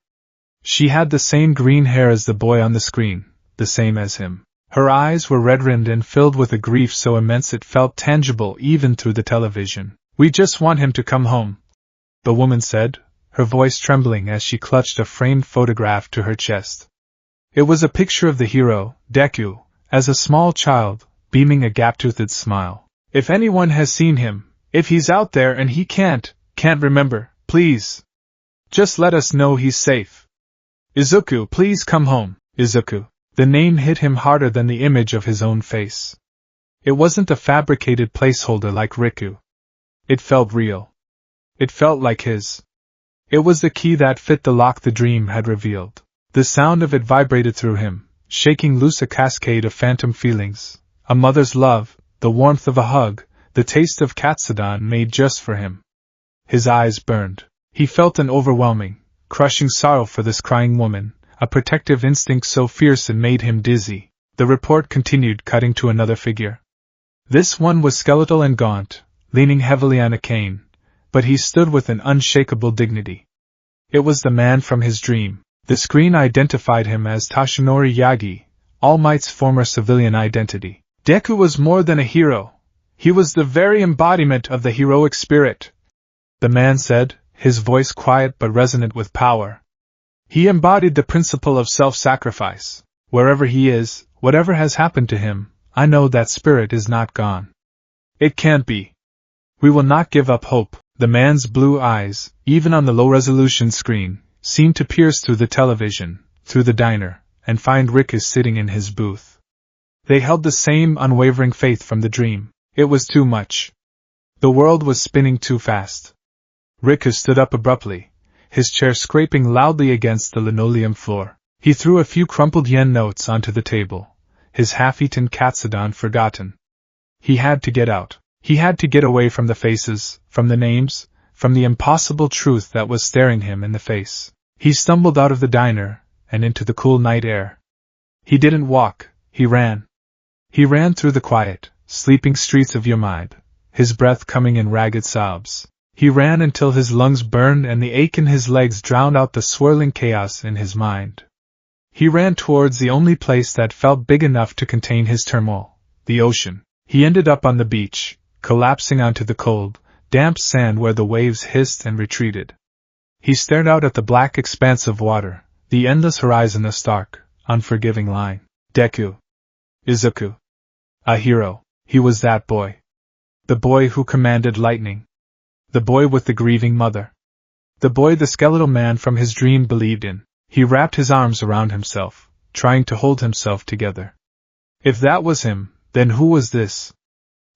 She had the same green hair as the boy on the screen, the same as him. Her eyes were red-rimmed and filled with a grief so immense it felt tangible even through the television. "We just want him to come home," the woman said, her voice trembling as she clutched a framed photograph to her chest. It was a picture of the hero, Deku, as a small child, beaming a gap-toothed smile. "If anyone has seen him, if he's out there and he can't remember, please. Just let us know he's safe. Izuku, please come home." Izuku. The name hit him harder than the image of his own face. It wasn't a fabricated placeholder like Riku. It felt real. It felt like his. It was the key that fit the lock the dream had revealed. The sound of it vibrated through him, shaking loose a cascade of phantom feelings. A mother's love, the warmth of a hug, the taste of katsudon made just for him. His eyes burned. He felt an overwhelming, crushing sorrow for this crying woman, a protective instinct so fierce it made him dizzy. The report continued, cutting to another figure. This one was skeletal and gaunt, leaning heavily on a cane, but he stood with an unshakable dignity. It was the man from his dream. The screen identified him as Toshinori Yagi, All Might's former civilian identity. Deku was more than a hero. He was the very embodiment of the heroic spirit, the man said, his voice quiet but resonant with power. He embodied the principle of self-sacrifice. Wherever he is, whatever has happened to him, I know that spirit is not gone. It can't be. We will not give up hope. The man's blue eyes, even on the low-resolution screen, seemed to pierce through the television, through the diner, and find Rick sitting in his booth. They held the same unwavering faith from the dream. It was too much. The world was spinning too fast. Rick stood up abruptly, his chair scraping loudly against the linoleum floor. He threw a few crumpled yen notes onto the table, his half-eaten katsudon forgotten. He had to get out. He had to get away from the faces, from the names, from the impossible truth that was staring him in the face. He stumbled out of the diner, and into the cool night air. He didn't walk, he ran. He ran through the quiet, sleeping streets of Yamide, his breath coming in ragged sobs. He ran until his lungs burned and the ache in his legs drowned out the swirling chaos in his mind. He ran towards the only place that felt big enough to contain his turmoil, the ocean. He ended up on the beach, collapsing onto the cold, damp sand where the waves hissed and retreated. He stared out at the black expanse of water, the endless horizon, a stark, unforgiving line. Deku. Izuku. A hero. He was that boy. The boy who commanded lightning. The boy with the grieving mother. The boy the skeletal man from his dream believed in. He wrapped his arms around himself, trying to hold himself together. If that was him, then who was this?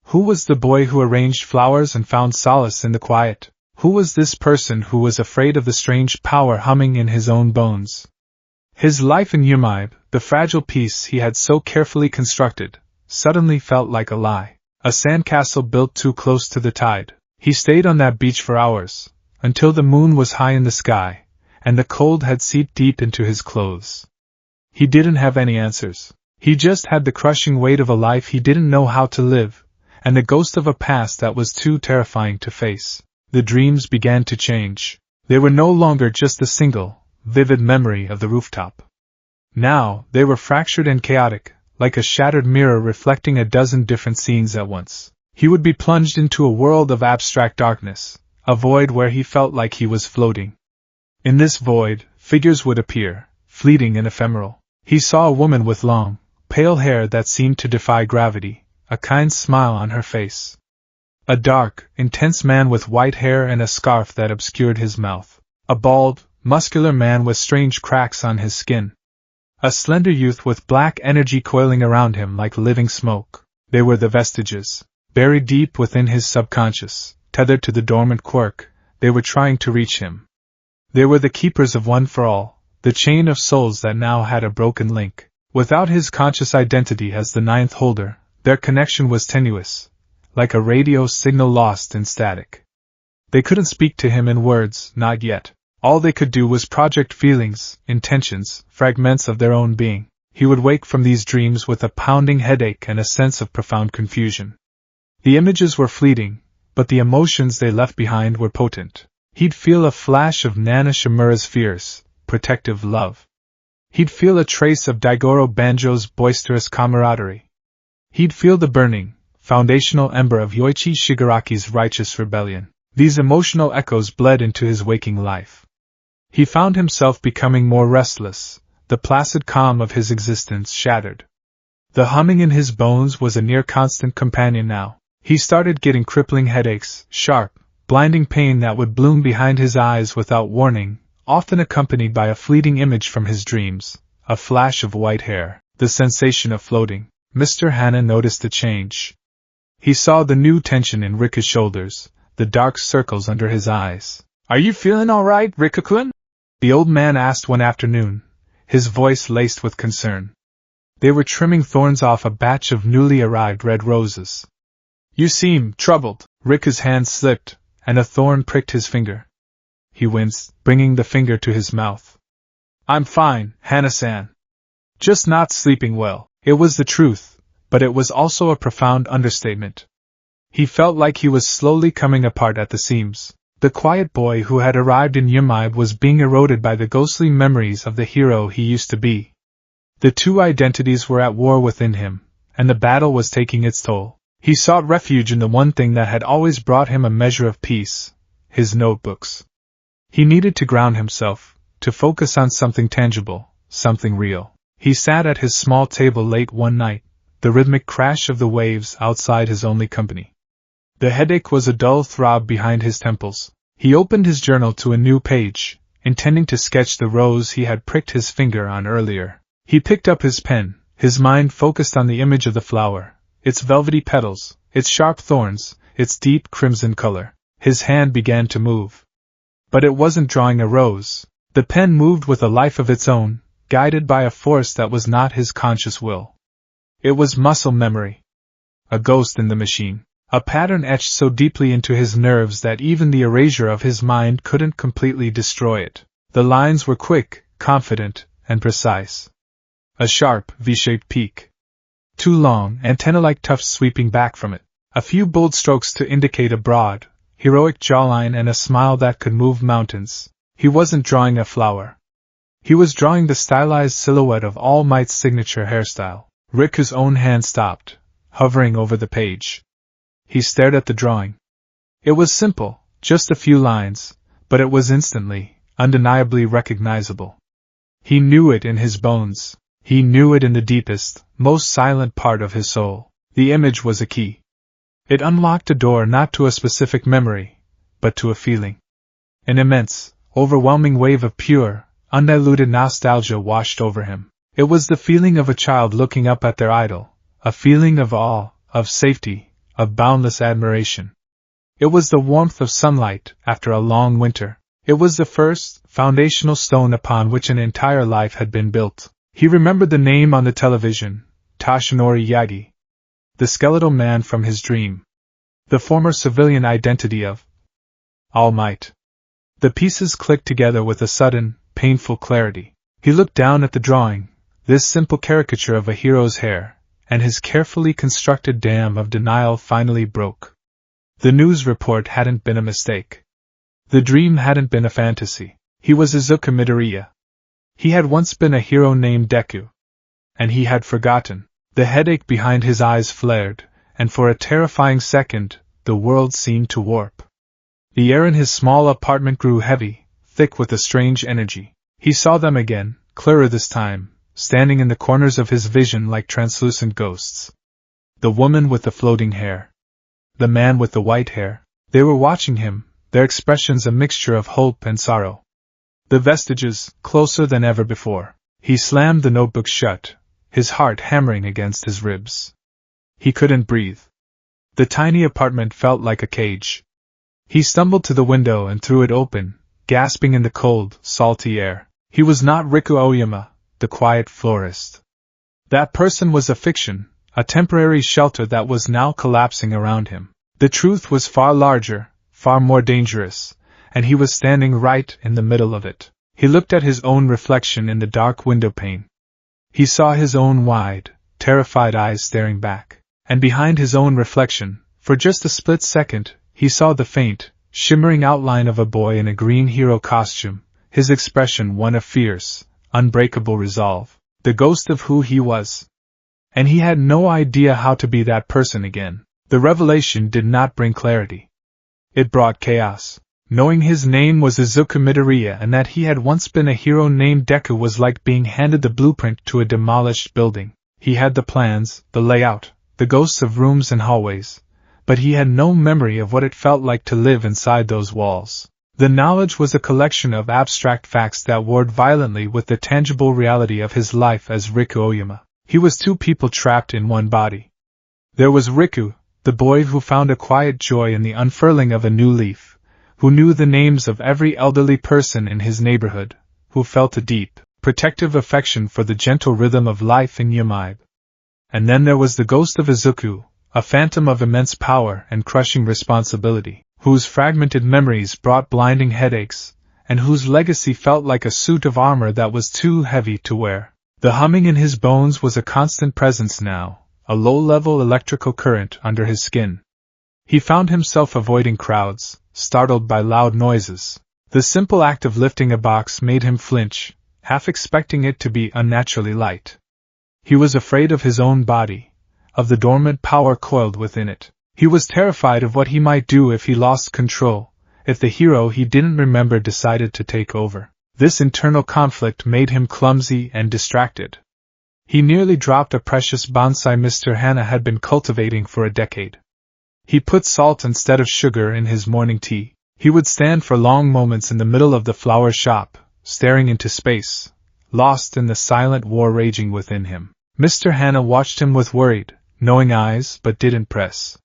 Who was the boy who arranged flowers and found solace in the quiet? Who was this person who was afraid of the strange power humming in his own bones? His life in Yamide, the fragile piece he had so carefully constructed, suddenly felt like a lie. A sandcastle built too close to the tide. He stayed on that beach for hours, until the moon was high in the sky, and the cold had seeped deep into his clothes. He didn't have any answers. He just had the crushing weight of a life he didn't know how to live, and the ghost of a past that was too terrifying to face. The dreams began to change. They were no longer just a single, vivid memory of the rooftop. Now, they were fractured and chaotic, like a shattered mirror reflecting a dozen different scenes at once. He would be plunged into a world of abstract darkness, a void where he felt like he was floating. In this void, figures would appear, fleeting and ephemeral. He saw a woman with long, pale hair that seemed to defy gravity, a kind smile on her face. A dark, intense man with white hair and a scarf that obscured his mouth. A bald, muscular man with strange cracks on his skin. A slender youth with black energy coiling around him like living smoke. They were the vestiges, buried deep within his subconscious, tethered to the dormant quirk. They were trying to reach him. They were the keepers of One for All, the chain of souls that now had a broken link. Without his conscious identity as the ninth holder, their connection was tenuous, like a radio signal lost in static. They couldn't speak to him in words, not yet. All they could do was project feelings, intentions, fragments of their own being. He would wake from these dreams with a pounding headache and a sense of profound confusion. The images were fleeting, but the emotions they left behind were potent. He'd feel a flash of Nana Shimura's fierce, protective love. He'd feel a trace of Daigoro Banjo's boisterous camaraderie. He'd feel the burning, foundational ember of Yoichi Shigaraki's righteous rebellion. These emotional echoes bled into his waking life. He found himself becoming more restless, the placid calm of his existence shattered. The humming in his bones was a near-constant companion now. He started getting crippling headaches, sharp, blinding pain that would bloom behind his eyes without warning, often accompanied by a fleeting image from his dreams, a flash of white hair, the sensation of floating. Mr. Hana noticed the change. He saw the new tension in Rika's shoulders, the dark circles under his eyes. "Are you feeling all right, Rika-kun?" the old man asked one afternoon, his voice laced with concern. They were trimming thorns off a batch of newly arrived red roses. "You seem troubled." Rika's hand slipped, and a thorn pricked his finger. He winced, bringing the finger to his mouth. "I'm fine, Hana-san. Just not sleeping well." It was the truth, but it was also a profound understatement. He felt like he was slowly coming apart at the seams. The quiet boy who had arrived in Yamaibe was being eroded by the ghostly memories of the hero he used to be. The two identities were at war within him, and the battle was taking its toll. He sought refuge in the one thing that had always brought him a measure of peace: his notebooks. He needed to ground himself, to focus on something tangible, something real. He sat at his small table late one night, the rhythmic crash of the waves outside his only company. The headache was a dull throb behind his temples. He opened his journal to a new page, intending to sketch the rose he had pricked his finger on earlier. He picked up his pen, his mind focused on the image of the flower, its velvety petals, its sharp thorns, its deep crimson color. His hand began to move. But it wasn't drawing a rose. The pen moved with a life of its own, guided by a force that was not his conscious will. It was muscle memory. A ghost in the machine. A pattern etched so deeply into his nerves that even the erasure of his mind couldn't completely destroy it. The lines were quick, confident, and precise. A sharp, V-shaped peak. Two long, antenna-like tufts sweeping back from it. A few bold strokes to indicate a broad, heroic jawline and a smile that could move mountains. He wasn't drawing a flower. He was drawing the stylized silhouette of All Might's signature hairstyle. Rika's own hand stopped, hovering over the page. He stared at the drawing. It was simple, just a few lines, but it was instantly, undeniably recognizable. He knew it in his bones. He knew it in the deepest, most silent part of his soul. The image was a key. It unlocked a door not to a specific memory, but to a feeling. An immense, overwhelming wave of pure, undiluted nostalgia washed over him. It was the feeling of a child looking up at their idol, a feeling of awe, of safety, of boundless admiration. It was the warmth of sunlight after a long winter. It was the first, foundational stone upon which an entire life had been built. He remembered the name on the television, Toshinori Yagi. The skeletal man from his dream. The former civilian identity of All Might. The pieces clicked together with a sudden, painful clarity. He looked down at the drawing, this simple caricature of a hero's hair, and his carefully constructed dam of denial finally broke. The news report hadn't been a mistake. The dream hadn't been a fantasy. He was Izuku Midoriya. He had once been a hero named Deku. And he had forgotten. The headache behind his eyes flared, and for a terrifying second, the world seemed to warp. The air in his small apartment grew heavy, thick with a strange energy. He saw them again, clearer this time, standing in the corners of his vision like translucent ghosts. The woman with the floating hair. The man with the white hair. They were watching him, their expressions a mixture of hope and sorrow. The vestiges, closer than ever before. He slammed the notebook shut, his heart hammering against his ribs. He couldn't breathe. The tiny apartment felt like a cage. He stumbled to the window and threw it open, gasping in the cold, salty air. He was not Riku Aoyama, the quiet florist. That person was a fiction, a temporary shelter that was now collapsing around him. The truth was far larger, far more dangerous, and he was standing right in the middle of it. He looked at his own reflection in the dark window pane. He saw his own wide, terrified eyes staring back, and behind his own reflection, for just a split second, he saw the faint, shimmering outline of a boy in a green hero costume, his expression one of fierce, unbreakable resolve, the ghost of who he was. And he had no idea how to be that person again. The revelation did not bring clarity. It brought chaos. Knowing his name was Izuku Midoriya and that he had once been a hero named Deku was like being handed the blueprint to a demolished building. He had the plans, the layout, the ghosts of rooms and hallways, but he had no memory of what it felt like to live inside those walls. The knowledge was a collection of abstract facts that warred violently with the tangible reality of his life as Riku Aoyama. He was two people trapped in one body. There was Riku, the boy who found a quiet joy in the unfurling of a new leaf, who knew the names of every elderly person in his neighborhood, who felt a deep, protective affection for the gentle rhythm of life in Yamaib. And then there was the ghost of Izuku, a phantom of immense power and crushing responsibility, whose fragmented memories brought blinding headaches, and whose legacy felt like a suit of armor that was too heavy to wear. The humming in his bones was a constant presence now, a low-level electrical current under his skin. He found himself avoiding crowds, startled by loud noises. The simple act of lifting a box made him flinch, half expecting it to be unnaturally light. He was afraid of his own body, of the dormant power coiled within it. He was terrified of what he might do if he lost control, if the hero he didn't remember decided to take over. This internal conflict made him clumsy and distracted. He nearly dropped a precious bonsai Mr. Hana had been cultivating for a decade. He put salt instead of sugar in his morning tea. He would stand for long moments in the middle of the flower shop, staring into space, lost in the silent war raging within him. Mr. Hana watched him with worried, knowing eyes but didn't press.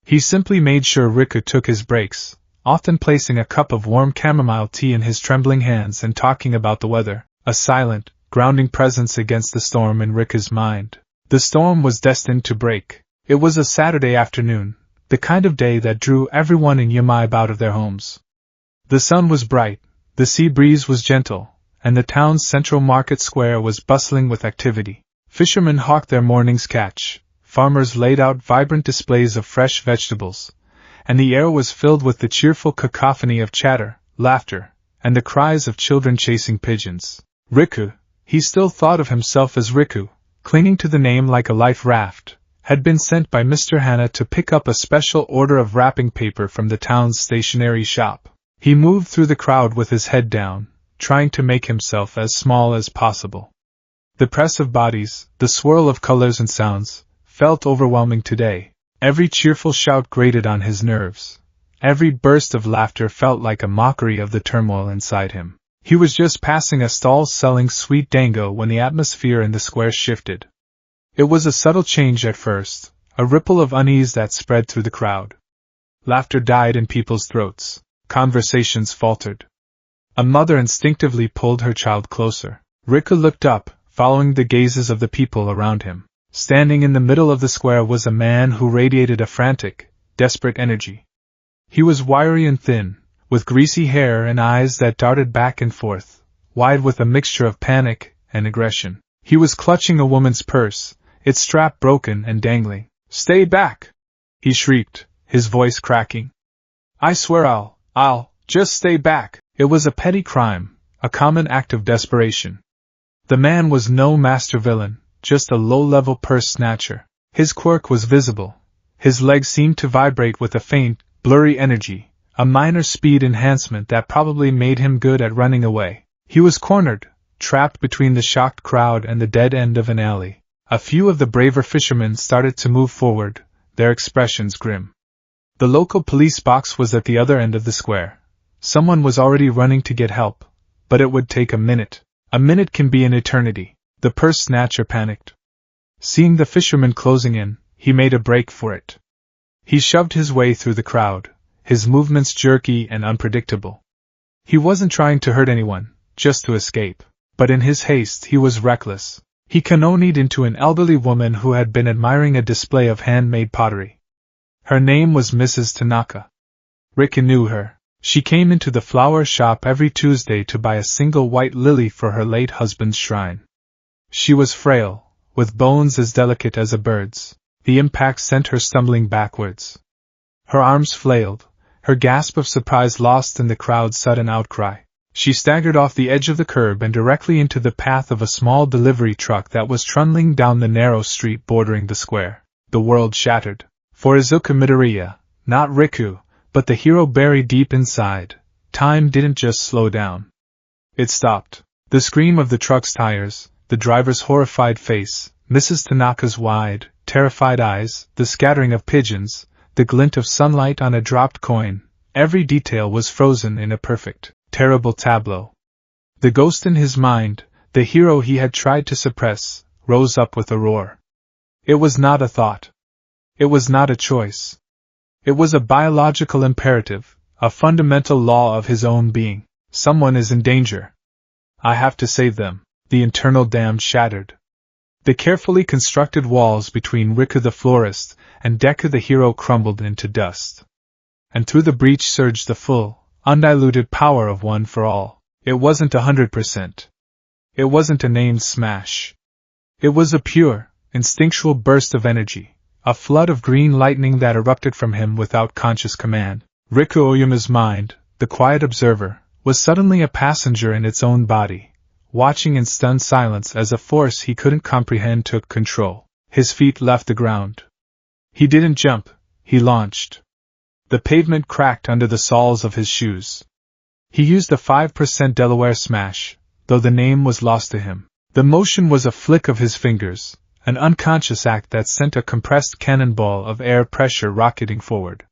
He simply made sure Riku took his breaks, often placing a cup of warm chamomile tea in his trembling hands and talking about the weather, a silent, grounding presence against the storm in Riku's mind. The storm was destined to break. It was a Saturday afternoon, the kind of day that drew everyone in Yamaib out of their homes. The sun was bright, the sea breeze was gentle, and the town's central market square was bustling with activity. Fishermen hawked their morning's catch, farmers laid out vibrant displays of fresh vegetables, and the air was filled with the cheerful cacophony of chatter, laughter, and the cries of children chasing pigeons. Riku, he still thought of himself as Riku, clinging to the name like a life raft, had been sent by Mr. Hana to pick up a special order of wrapping paper from the town's stationery shop. He moved through the crowd with his head down, trying to make himself as small as possible. The press of bodies, the swirl of colors and sounds, felt overwhelming today. Every cheerful shout grated on his nerves. Every burst of laughter felt like a mockery of the turmoil inside him. He was just passing a stall selling sweet dango when the atmosphere in the square shifted. It was a subtle change at first, a ripple of unease that spread through the crowd. Laughter died in people's throats. Conversations faltered. A mother instinctively pulled her child closer. Riku looked up, following the gazes of the people around him. Standing in the middle of the square was a man who radiated a frantic, desperate energy. He was wiry and thin, with greasy hair and eyes that darted back and forth, wide with a mixture of panic and aggression. He was clutching a woman's purse, its strap broken and dangling. "Stay back!" he shrieked, his voice cracking. "I swear I'll just stay back." It was a petty crime, a common act of desperation. The man was no master villain, just a low-level purse snatcher. His quirk was visible. His legs seemed to vibrate with a faint, blurry energy, a minor speed enhancement that probably made him good at running away. He was cornered, trapped between the shocked crowd and the dead end of an alley. A few of the braver fishermen started to move forward, their expressions grim. The local police box was at the other end of the square. Someone was already running to get help, but it would take a minute. A minute can be an eternity. The purse snatcher panicked. Seeing the fisherman closing in, he made a break for it. He shoved his way through the crowd, his movements jerky and unpredictable. He wasn't trying to hurt anyone, just to escape. But in his haste he was reckless. He cannonied into an elderly woman who had been admiring a display of handmade pottery. Her name was Mrs. Tanaka. Rick knew her. She came into the flower shop every Tuesday to buy a single white lily for her late husband's shrine. She was frail, with bones as delicate as a bird's. The impact sent her stumbling backwards. Her arms flailed, her gasp of surprise lost in the crowd's sudden outcry. She staggered off the edge of the curb and directly into the path of a small delivery truck that was trundling down the narrow street bordering the square. The world shattered. For Izuka Midoriya, not Riku, but the hero buried deep inside, time didn't just slow down. It stopped. The scream of the truck's tires, the driver's horrified face, Mrs. Tanaka's wide, terrified eyes, the scattering of pigeons, the glint of sunlight on a dropped coin, every detail was frozen in a perfect, terrible tableau. The ghost in his mind, the hero he had tried to suppress, rose up with a roar. It was not a thought. It was not a choice. It was a biological imperative, a fundamental law of his own being. Someone is in danger. I have to save them. The internal dam shattered. The carefully constructed walls between Riku the florist and Deku the hero crumbled into dust. And through the breach surged the full, undiluted power of One for All. It wasn't 100%. It wasn't a named smash. It was a pure, instinctual burst of energy, a flood of green lightning that erupted from him without conscious command. Riku Oyuma's mind, the quiet observer, was suddenly a passenger in its own body, watching in stunned silence as a force he couldn't comprehend took control. His feet left the ground. He didn't jump, he launched. The pavement cracked under the soles of his shoes. He used a 5% Delaware smash, though the name was lost to him. The motion was a flick of his fingers, an unconscious act that sent a compressed cannonball of air pressure rocketing forward.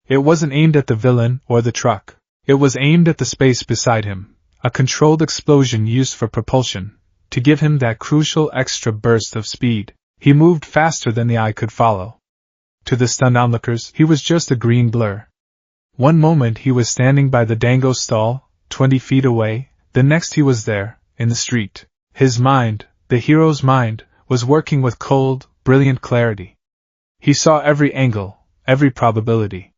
It wasn't aimed at the villain or the truck. It was aimed at the space beside him, a controlled explosion used for propulsion, to give him that crucial extra burst of speed. He moved faster than the eye could follow. To the stunned onlookers, he was just a green blur. One moment he was standing by the dango stall, 20 feet away, the next he was there, in the street. His mind, the hero's mind, was working with cold, brilliant clarity. He saw every angle, every probability.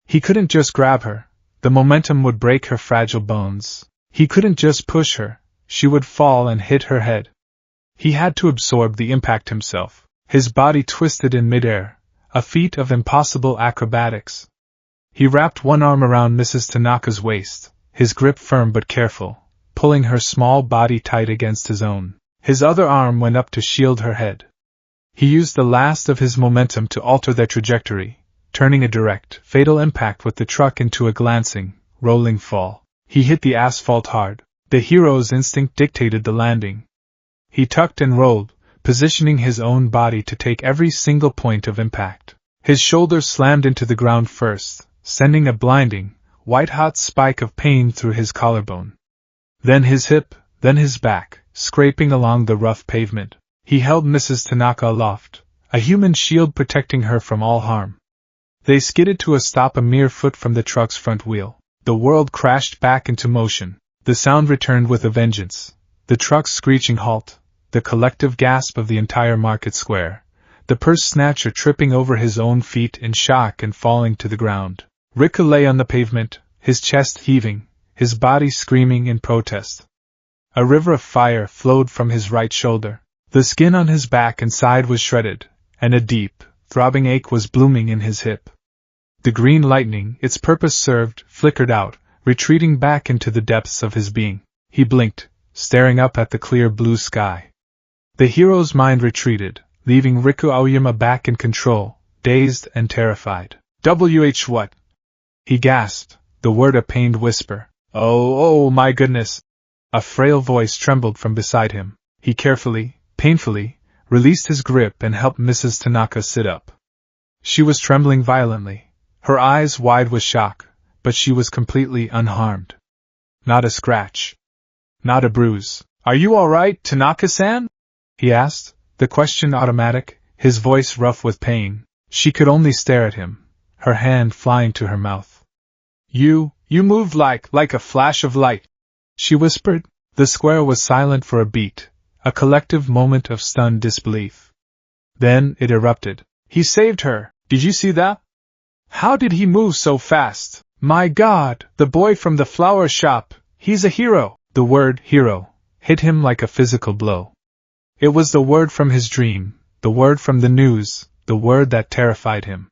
He couldn't just grab her, the momentum would break her fragile bones. He couldn't just push her, she would fall and hit her head. He had to absorb the impact himself. His body twisted in midair, a feat of impossible acrobatics. He wrapped one arm around Mrs. Tanaka's waist, his grip firm but careful, pulling her small body tight against his own. His other arm went up to shield her head. He used the last of his momentum to alter their trajectory, turning a direct, fatal impact with the truck into a glancing, rolling fall. He hit the asphalt hard. The hero's instinct dictated the landing. He tucked and rolled, positioning his own body to take every single point of impact. His shoulders slammed into the ground first, sending a blinding, white-hot spike of pain through his collarbone. Then his hip, then his back, scraping along the rough pavement. He held Mrs. Tanaka aloft, a human shield protecting her from all harm. They skidded to a stop a mere foot from the truck's front wheel. The world crashed back into motion. The sound returned with a vengeance. The truck's screeching halt, the collective gasp of the entire market square, the purse snatcher tripping over his own feet in shock and falling to the ground. Riku lay on the pavement, his chest heaving, his body screaming in protest. A river of fire flowed from his right shoulder. The skin on his back and side was shredded, and a deep, throbbing ache was blooming in his hip. The green lightning, its purpose served, flickered out, retreating back into the depths of his being. He blinked, staring up at the clear blue sky. The hero's mind retreated, leaving Riku Aoyama back in control, dazed and terrified. What? He gasped, the word a pained whisper. Oh my goodness! A frail voice trembled from beside him. He carefully, painfully, released his grip and helped Mrs. Tanaka sit up. She was trembling violently, her eyes wide with shock, but she was completely unharmed. Not a scratch. Not a bruise. Are you all right, Tanaka-san? He asked, the question automatic, his voice rough with pain. She could only stare at him, her hand flying to her mouth. You moved like a flash of light, she whispered. The square was silent for a beat, a collective moment of stunned disbelief. Then it erupted. He saved her, did you see that? How did he move so fast? My God, the boy from the flower shop, he's a hero. The word hero hit him like a physical blow. It was the word from his dream, the word from the news, the word that terrified him.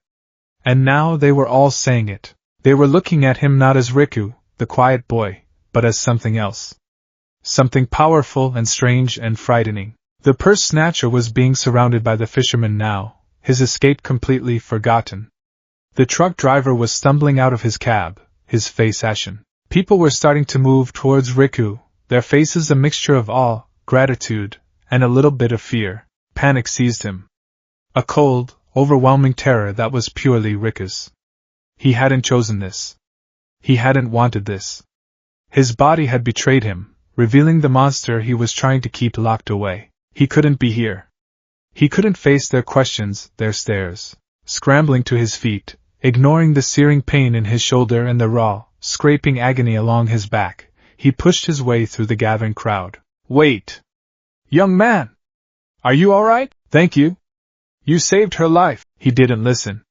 And now they were all saying it. They were looking at him not as Riku, the quiet boy, but as something else. Something powerful and strange and frightening. The purse snatcher was being surrounded by the fishermen now, his escape completely forgotten. The truck driver was stumbling out of his cab, his face ashen. People were starting to move towards Riku, their faces a mixture of awe, gratitude, and a little bit of fear. Panic seized him. A cold, overwhelming terror that was purely Riku's. He hadn't chosen this. He hadn't wanted this. His body had betrayed him, revealing the monster he was trying to keep locked away. He couldn't be here. He couldn't face their questions, their stares. Scrambling to his feet, ignoring the searing pain in his shoulder and the raw, scraping agony along his back, he pushed his way through the gathering crowd. Wait! Young man! Are you all right? Thank you. You saved her life. He didn't listen.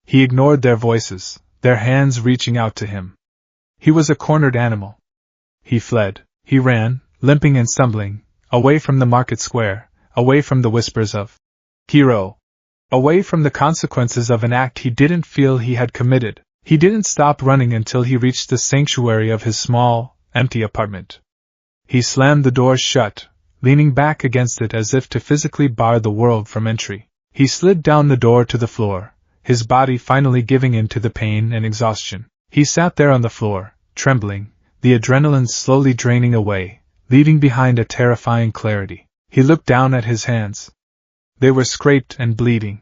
He ignored their voices, their hands reaching out to him. He was a cornered animal. He fled. He ran, limping and stumbling, away from the market square, away from the whispers of hero, away from the consequences of an act he didn't feel he had committed. He didn't stop running until he reached the sanctuary of his small, empty apartment. He slammed the door shut, leaning back against it as if to physically bar the world from entry. He slid down the door to the floor, his body finally giving in to the pain and exhaustion. He sat there on the floor, trembling, the adrenaline slowly draining away, leaving behind a terrifying clarity. He looked down at his hands. They were scraped and bleeding.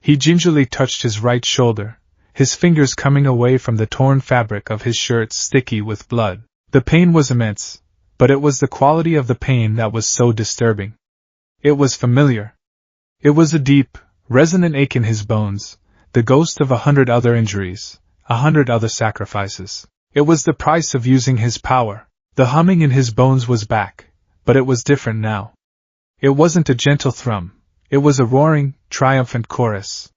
He gingerly touched his right shoulder, his fingers coming away from the torn fabric of his shirt sticky with blood. The pain was immense, but it was the quality of the pain that was so disturbing. It was familiar. It was a deep, resonant ache in his bones, the ghost of 100 other injuries, 100 other sacrifices. It was the price of using his power. The humming in his bones was back, but it was different now. It wasn't a gentle thrum, it was a roaring, triumphant chorus.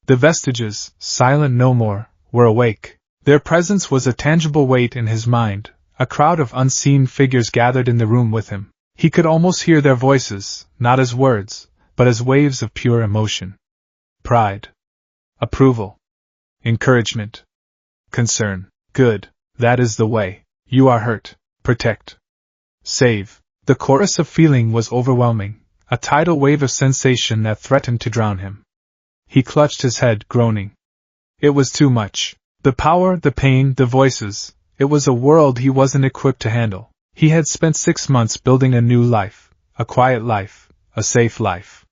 The vestiges, silent no more, were awake. Their presence was a tangible weight in his mind, a crowd of unseen figures gathered in the room with him. He could almost hear their voices, not as words, but as waves of pure emotion. Pride. Approval. Encouragement. Concern. Good. That is the way. You are hurt. Protect. Save. The chorus of feeling was overwhelming, a tidal wave of sensation that threatened to drown him. He clutched his head, groaning. It was too much. The power, the pain, the voices. It was a world he wasn't equipped to handle. He had spent 6 months building a new life, a quiet life, a safe life.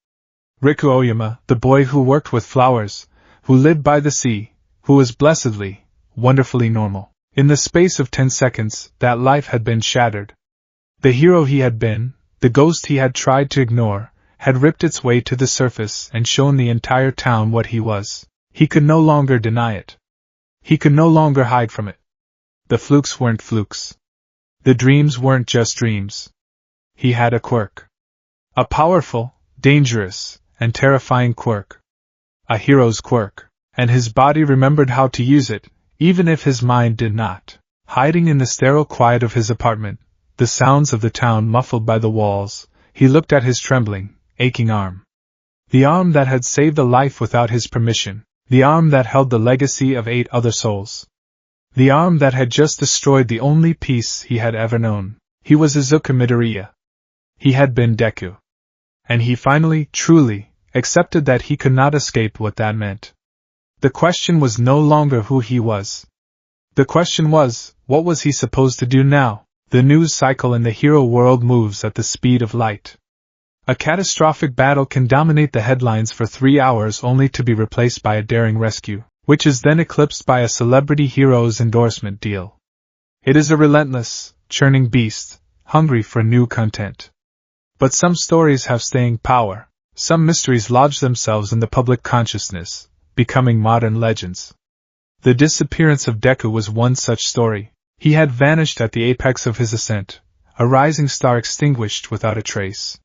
Riku Oyama, the boy who worked with flowers, who lived by the sea, who was blessedly, wonderfully normal. In the space of 10 seconds, that life had been shattered. The hero he had been, the ghost he had tried to ignore, had ripped its way to the surface and shown the entire town what he was. He could no longer deny it. He could no longer hide from it. The flukes weren't flukes. The dreams weren't just dreams. He had a quirk. A powerful, dangerous, and terrifying quirk. A hero's quirk. And his body remembered how to use it, even if his mind did not. Hiding in the sterile quiet of his apartment, the sounds of the town muffled by the walls, he looked at his trembling, aching arm. The arm that had saved a life without his permission. The arm that held the legacy of 8 other souls. The arm that had just destroyed the only peace he had ever known. He was Izuku Midoriya. He had been Deku. and he finally, truly, accepted that he could not escape what that meant. The question was no longer who he was. The question was, what was he supposed to do now? The news cycle in the hero world moves at the speed of light. A catastrophic battle can dominate the headlines for 3 hours only to be replaced by a daring rescue, which is then eclipsed by a celebrity hero's endorsement deal. It is a relentless, churning beast, hungry for new content. But some stories have staying power. Some mysteries lodge themselves in the public consciousness, becoming modern legends. The disappearance of Deku was one such story. He had vanished at the apex of his ascent, a rising star extinguished without a trace.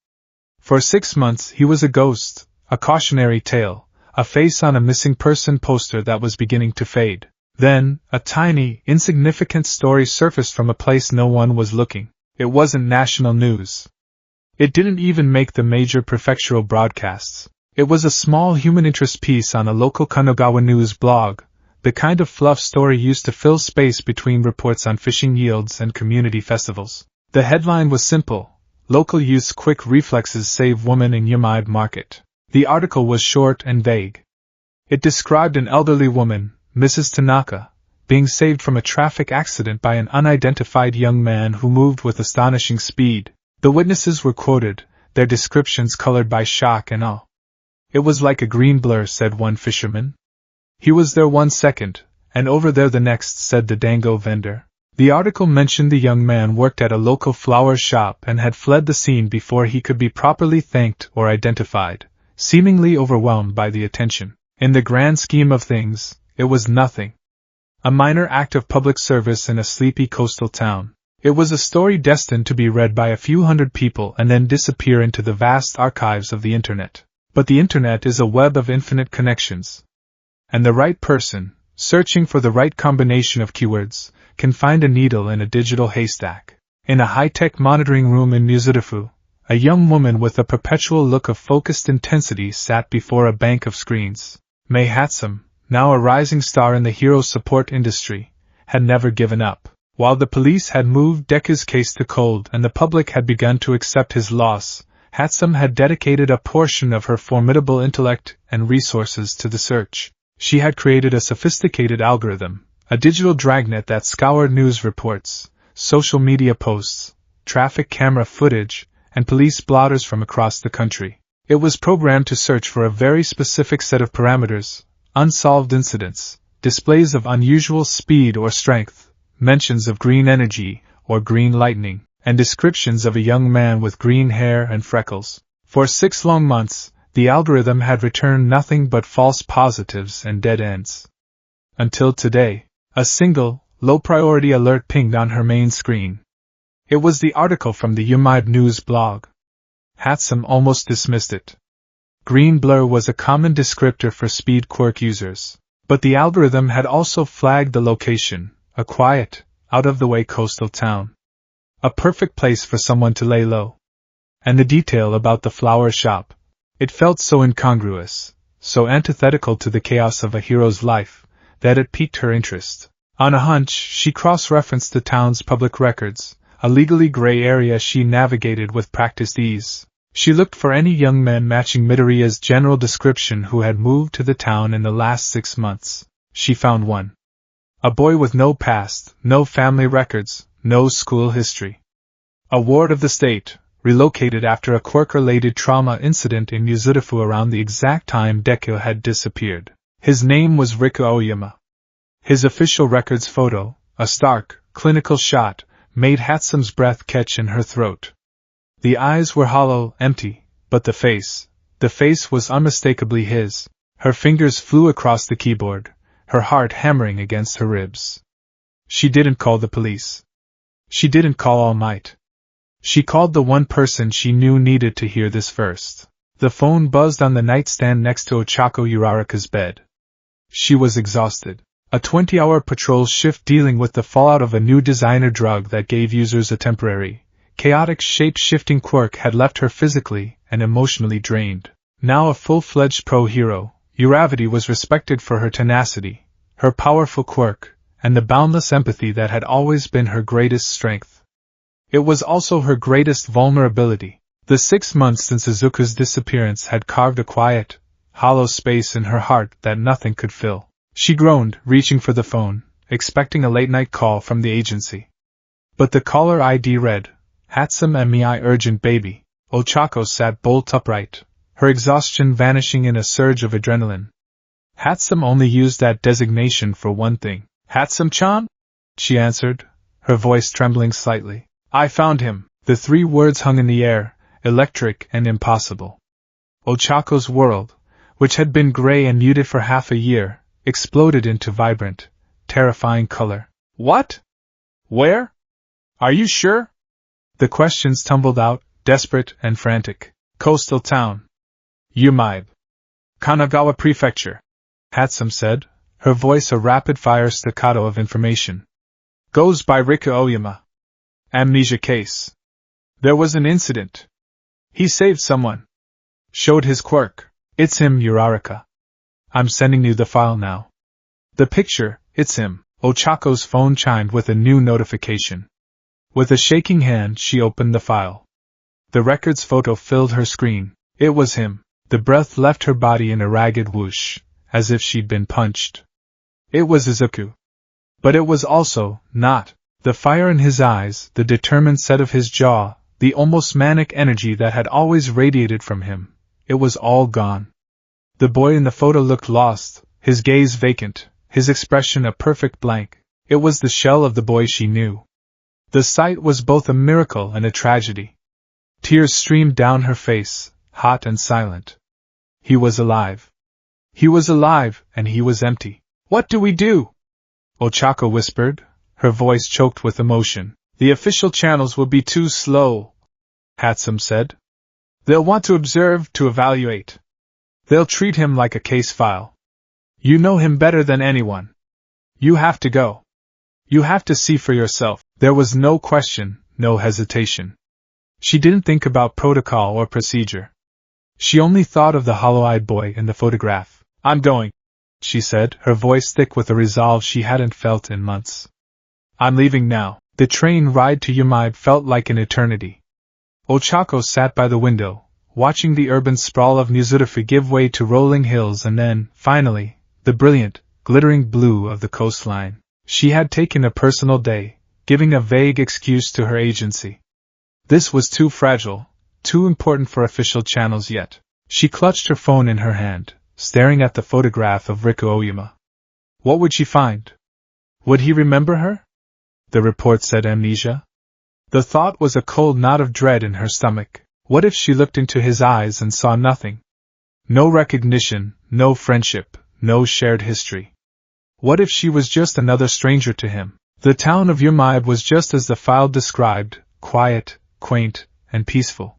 For 6 months he was a ghost, a cautionary tale, a face on a missing person poster that was beginning to fade. Then, a tiny, insignificant story surfaced from a place no one was looking. It wasn't national news. It didn't even make the major prefectural broadcasts. It was a small human interest piece on a local Kanagawa news blog, the kind of fluff story used to fill space between reports on fishing yields and community festivals. The headline was simple: Local youth's quick reflexes save woman in Yamide market. The article was short and vague. It described an elderly woman, Mrs. Tanaka, being saved from a traffic accident by an unidentified young man who moved with astonishing speed. The witnesses were quoted, their descriptions colored by shock and awe. It was like a green blur, said one fisherman. He was there 1 second, and over there the next, said the dango vendor. The article mentioned the young man worked at a local flower shop and had fled the scene before he could be properly thanked or identified, seemingly overwhelmed by the attention. In the grand scheme of things, it was nothing. A minor act of public service in a sleepy coastal town. It was a story destined to be read by a few hundred people and then disappear into the vast archives of the Internet. But the Internet is a web of infinite connections. And the right person, searching for the right combination of keywords, can find a needle in a digital haystack. In a high-tech monitoring room in Muzurifu, a young woman with a perpetual look of focused intensity sat before a bank of screens. Mei Hatsum, now a rising star in the hero support industry, had never given up. While the police had moved Deku's case to cold and the public had begun to accept his loss, Hatsum had dedicated a portion of her formidable intellect and resources to the search. She had created a sophisticated algorithm, a digital dragnet that scoured news reports, social media posts, traffic camera footage, and police blotters from across the country. It was programmed to search for a very specific set of parameters: unsolved incidents, displays of unusual speed or strength, mentions of green energy or green lightning, and descriptions of a young man with green hair and freckles. For 6 long months, the algorithm had returned nothing but false positives and dead ends. Until today, a single, low-priority alert pinged on her main screen. It was the article from the Yamide News blog. Hatsum almost dismissed it. Green blur was a common descriptor for speed quirk users, but the algorithm had also flagged the location, a quiet, out-of-the-way coastal town. A perfect place for someone to lay low. And the detail about the flower shop. It felt so incongruous, so antithetical to the chaos of a hero's life, that it piqued her interest. On a hunch, she cross-referenced the town's public records, a legally gray area she navigated with practiced ease. She looked for any young men matching Midoriya's general description who had moved to the town in the last 6 months. She found one. A boy with no past, no family records, no school history. A ward of the state, relocated after a quirk-related trauma incident in Muzurifu around the exact time Deku had disappeared. His name was Riku Aoyama. His official records photo, a stark, clinical shot, made Hatsum's breath catch in her throat. The eyes were hollow, empty, but the face was unmistakably his. Her fingers flew across the keyboard, her heart hammering against her ribs. She didn't call the police. She didn't call All Might. She called the one person she knew needed to hear this first. The phone buzzed on the nightstand next to Ochako Uraraka's bed. She was exhausted. A 20-hour patrol shift dealing with the fallout of a new designer drug that gave users a temporary, chaotic shape-shifting quirk had left her physically and emotionally drained. Now a full-fledged pro-hero, Uravity was respected for her tenacity, her powerful quirk, and the boundless empathy that had always been her greatest strength. It was also her greatest vulnerability. The 6 months since Izuku's disappearance had carved a quiet, hollow space in her heart that nothing could fill. She groaned, reaching for the phone, expecting a late-night call from the agency. But the caller ID read, Hatsum MEI urgent baby. Ochako sat bolt upright, her exhaustion vanishing in a surge of adrenaline. Hatsum only used that designation for one thing. Hatsum-chan? She answered, her voice trembling slightly. I found him. The 3 words hung in the air, electric and impossible. Ochako's world, which had been gray and muted for half a year, exploded into vibrant, terrifying color. What? Where? Are you sure? The questions tumbled out, desperate and frantic. Coastal town. Umaib. Kanagawa Prefecture. Hatsum said, her voice a rapid-fire staccato of information. Goes by Riku Oyama. Amnesia case. There was an incident. He saved someone. Showed his quirk. It's him, Uraraka. I'm sending you the file now. The picture, it's him. Ochako's phone chimed with a new notification. With a shaking hand, she opened the file. The record's photo filled her screen. It was him. The breath left her body in a ragged whoosh, as if she'd been punched. It was Izuku. But it was also not. The fire in his eyes, the determined set of his jaw, the almost manic energy that had always radiated from him, it was all gone. The boy in the photo looked lost, his gaze vacant, his expression a perfect blank. It was the shell of the boy she knew. The sight was both a miracle and a tragedy. Tears streamed down her face, hot and silent. He was alive. He was alive, and he was empty. What do we do? Ochako whispered, her voice choked with emotion. The official channels will be too slow, Hatsum said. They'll want to observe, to evaluate. They'll treat him like a case file. You know him better than anyone. You have to go. You have to see for yourself. There was no question, no hesitation. She didn't think about protocol or procedure. She only thought of the hollow-eyed boy in the photograph. I'm going, she said, her voice thick with a resolve she hadn't felt in months. I'm leaving now. The train ride to Umaib felt like an eternity. Ochako sat by the window, watching the urban sprawl of Nizurufi give way to rolling hills and then, finally, the brilliant, glittering blue of the coastline. She had taken a personal day, giving a vague excuse to her agency. This was too fragile, too important for official channels yet. She clutched her phone in her hand, staring at the photograph of Riku Oyama. What would she find? Would he remember her? The report said amnesia. The thought was a cold knot of dread in her stomach. What if she looked into his eyes and saw nothing? No recognition, no friendship, no shared history. What if she was just another stranger to him? The town of Umaib was just as the file described, quiet, quaint, and peaceful.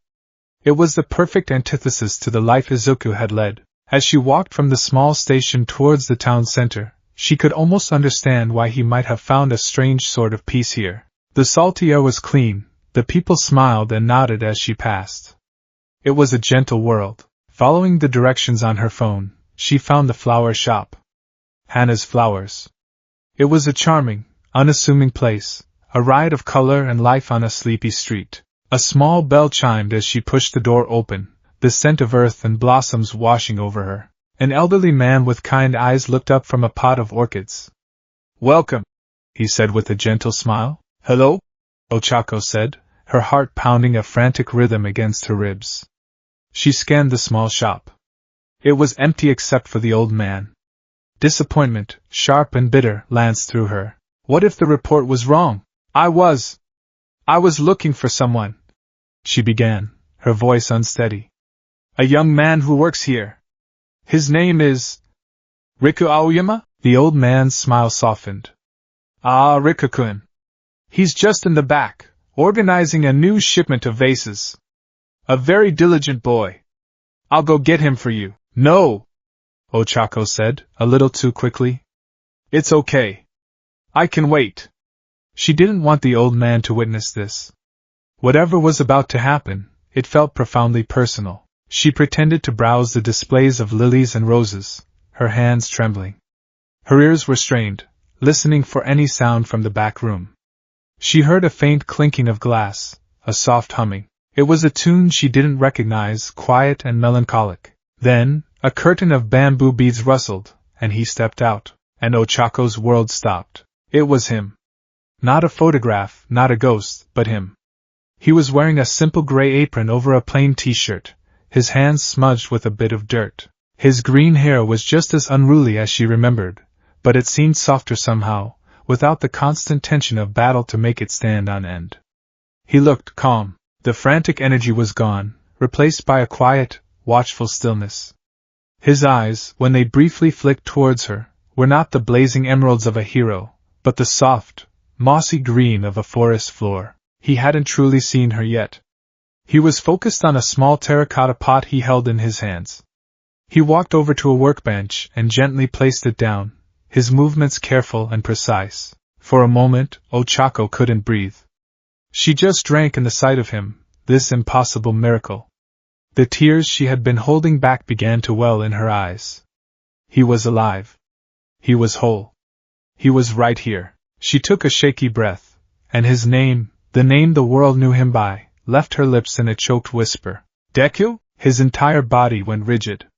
It was the perfect antithesis to the life Izuku had led. As she walked from the small station towards the town center, she could almost understand why he might have found a strange sort of peace here. The salty air was clean, the people smiled and nodded as she passed. It was a gentle world. Following the directions on her phone, she found the flower shop. Hana's Flowers. It was a charming, unassuming place, a riot of color and life on a sleepy street. A small bell chimed as she pushed the door open, the scent of earth and blossoms washing over her. An elderly man with kind eyes looked up from a pot of orchids. Welcome, he said with a gentle smile. Hello? Ochako said, her heart pounding a frantic rhythm against her ribs. She scanned the small shop. It was empty except for the old man. Disappointment, sharp and bitter, lanced through her. What if the report was wrong? I was looking for someone, she began, her voice unsteady. A young man who works here. His name is Riku Aoyama? The old man's smile softened. Ah, Riku-kun. He's just in the back, organizing a new shipment of vases. A very diligent boy. I'll go get him for you. No, Ochako said, a little too quickly. It's okay. I can wait. She didn't want the old man to witness this. Whatever was about to happen, it felt profoundly personal. She pretended to browse the displays of lilies and roses, her hands trembling. Her ears were strained, listening for any sound from the back room. She heard a faint clinking of glass, a soft humming. It was a tune she didn't recognize, quiet and melancholic. Then, a curtain of bamboo beads rustled, and he stepped out, and Ochako's world stopped. It was him. Not a photograph, not a ghost, but him. He was wearing a simple gray apron over a plain t-shirt, his hands smudged with a bit of dirt. His green hair was just as unruly as she remembered, but it seemed softer somehow, without the constant tension of battle to make it stand on end. He looked calm. The frantic energy was gone, replaced by a quiet, watchful stillness. His eyes, when they briefly flicked towards her, were not the blazing emeralds of a hero, but the soft, mossy green of a forest floor. He hadn't truly seen her yet. He was focused on a small terracotta pot he held in his hands. He walked over to a workbench and gently placed it down, his movements careful and precise. For a moment, Ochako couldn't breathe. She just drank in the sight of him, this impossible miracle. The tears she had been holding back began to well in her eyes. He was alive. He was whole. He was right here. She took a shaky breath, and his name, the name the world knew him by, left her lips in a choked whisper. Deku? His entire body went rigid.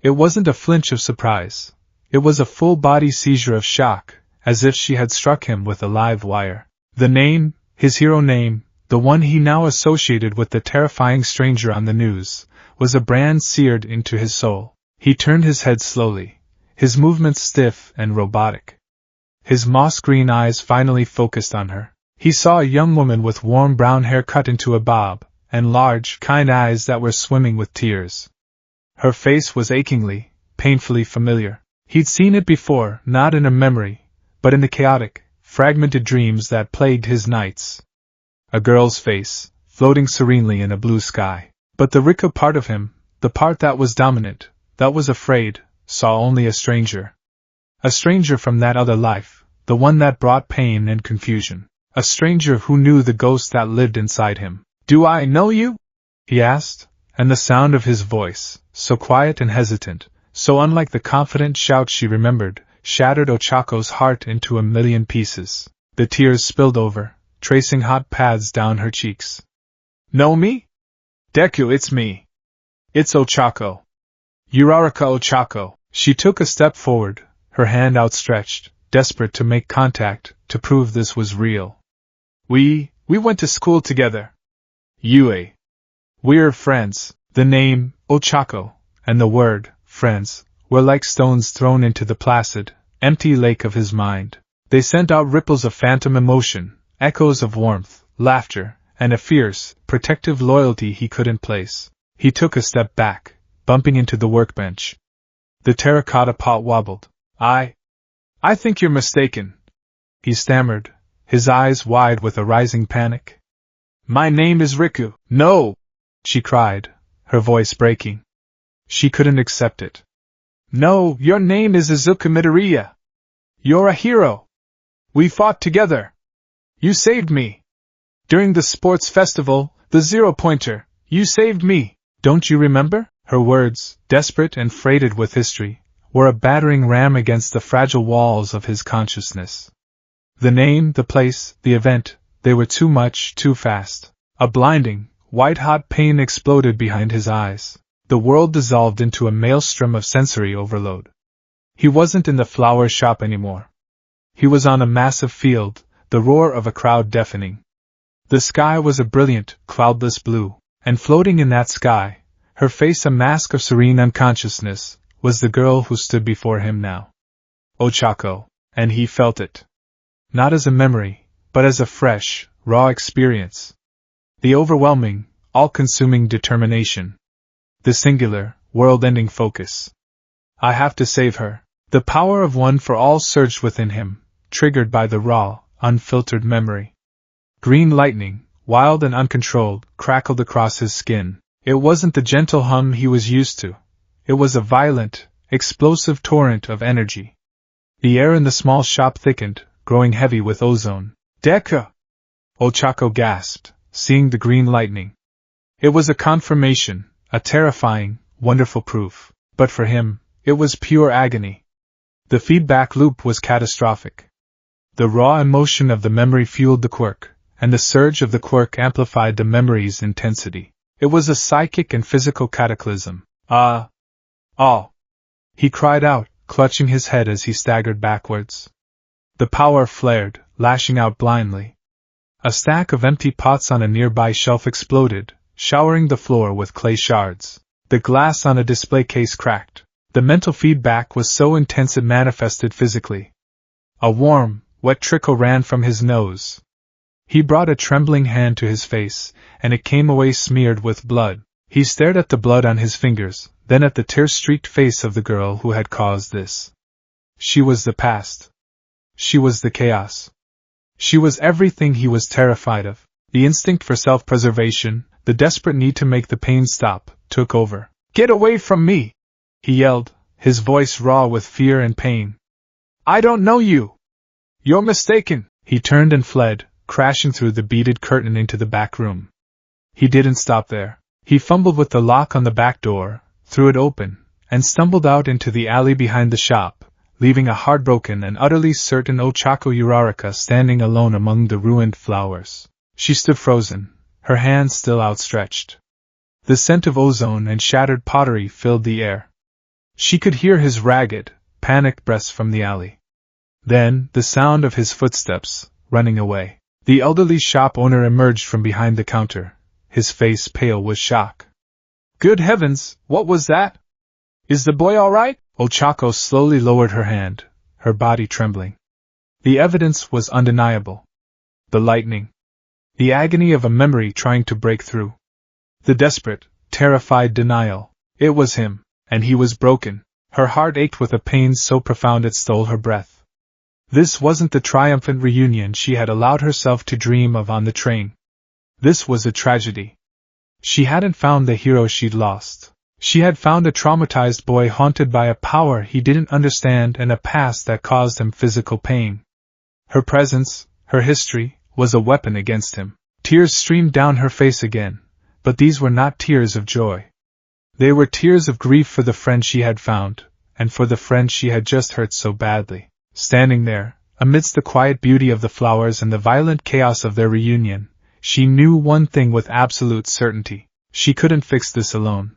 It wasn't a flinch of surprise. It was a full-body seizure of shock, as if she had struck him with a live wire. The name, his hero name, the one he now associated with the terrifying stranger on the news, was a brand seared into his soul. He turned his head slowly, his movements stiff and robotic. His moss-green eyes finally focused on her. He saw a young woman with warm brown hair cut into a bob, and large, kind eyes that were swimming with tears. Her face was achingly, painfully familiar. He'd seen it before, not in a memory, but in the chaotic, fragmented dreams that plagued his nights. A girl's face, floating serenely in a blue sky. But the Riku part of him, the part that was dominant, that was afraid, saw only a stranger. A stranger from that other life, the one that brought pain and confusion. A stranger who knew the ghost that lived inside him. "Do I know you?" he asked, and the sound of his voice, so quiet and hesitant, so unlike the confident shout she remembered, shattered Ochako's heart into a million pieces. The tears spilled over, tracing hot paths down her cheeks. "Know me? Deku, it's me. It's Ochako. Uraraka Ochako." She took a step forward, her hand outstretched, desperate to make contact, to prove this was real. We went to school together. Yue. We're friends." The name, Ochako, and the word, friends, were like stones thrown into the placid, empty lake of his mind. They sent out ripples of phantom emotion, echoes of warmth, laughter, and a fierce, protective loyalty he couldn't place. He took a step back, bumping into the workbench. The terracotta pot wobbled. I think you're mistaken," he stammered, his eyes wide with a rising panic. "My name is Riku." "No!" she cried, her voice breaking. She couldn't accept it. "No, your name is Izuku Midoriya. You're a hero. We fought together. You saved me. During the sports festival, the zero-pointer, you saved me. Don't you remember?" Her words, desperate and freighted with history, were a battering ram against the fragile walls of his consciousness. The name, the place, the event, they were too much, too fast. A blinding, white-hot pain exploded behind his eyes. The world dissolved into a maelstrom of sensory overload. He wasn't in the flower shop anymore. He was on a massive field, the roar of a crowd deafening. The sky was a brilliant, cloudless blue, and floating in that sky, her face a mask of serene unconsciousness, was the girl who stood before him now. Ochako, and he felt it. Not as a memory, but as a fresh, raw experience. The overwhelming, all-consuming determination. The singular, world-ending focus. "I have to save her." The power of one for all surged within him, triggered by the raw, unfiltered memory. Green lightning, wild and uncontrolled, crackled across his skin. It wasn't the gentle hum he was used to. It was a violent, explosive torrent of energy. The air in the small shop thickened, growing heavy with ozone. "Deku!" Ochako gasped, seeing the green lightning. It was a confirmation, a terrifying, wonderful proof. But for him, it was pure agony. The feedback loop was catastrophic. The raw emotion of the memory fueled the quirk, and the surge of the quirk amplified the memory's intensity. It was a psychic and physical cataclysm. Oh! He cried out, clutching his head as he staggered backwards. The power flared, lashing out blindly. A stack of empty pots on a nearby shelf exploded, showering the floor with clay shards. The glass on a display case cracked. The mental feedback was so intense it manifested physically. A warm, wet trickle ran from his nose. He brought a trembling hand to his face, and it came away smeared with blood. He stared at the blood on his fingers, then at the tear-streaked face of the girl who had caused this. She was the past. She was the chaos. She was everything he was terrified of. The instinct for self-preservation, the desperate need to make the pain stop, took over. "Get away from me!" he yelled, his voice raw with fear and pain. "I don't know you! You're mistaken!" He turned and fled, crashing through the beaded curtain into the back room. He didn't stop there. He fumbled with the lock on the back door, threw it open, and stumbled out into the alley behind the shop, leaving a heartbroken and utterly certain Ochako Uraraka standing alone among the ruined flowers. She stood frozen, her hands still outstretched. The scent of ozone and shattered pottery filled the air. She could hear his ragged, panicked breaths from the alley. Then, the sound of his footsteps, running away. The elderly shop owner emerged from behind the counter, his face pale with shock. "Good heavens, what was that? Is the boy all right?" Ochako slowly lowered her hand, her body trembling. The evidence was undeniable. The lightning. The agony of a memory trying to break through. The desperate, terrified denial. It was him, and he was broken. Her heart ached with a pain so profound it stole her breath. This wasn't the triumphant reunion she had allowed herself to dream of on the train. This was a tragedy. She hadn't found the hero she'd lost. She had found a traumatized boy haunted by a power he didn't understand and a past that caused him physical pain. Her presence, her history, was a weapon against him. Tears streamed down her face again, but these were not tears of joy. They were tears of grief for the friend she had found, and for the friend she had just hurt so badly. Standing there, amidst the quiet beauty of the flowers and the violent chaos of their reunion, she knew one thing with absolute certainty. She couldn't fix this alone.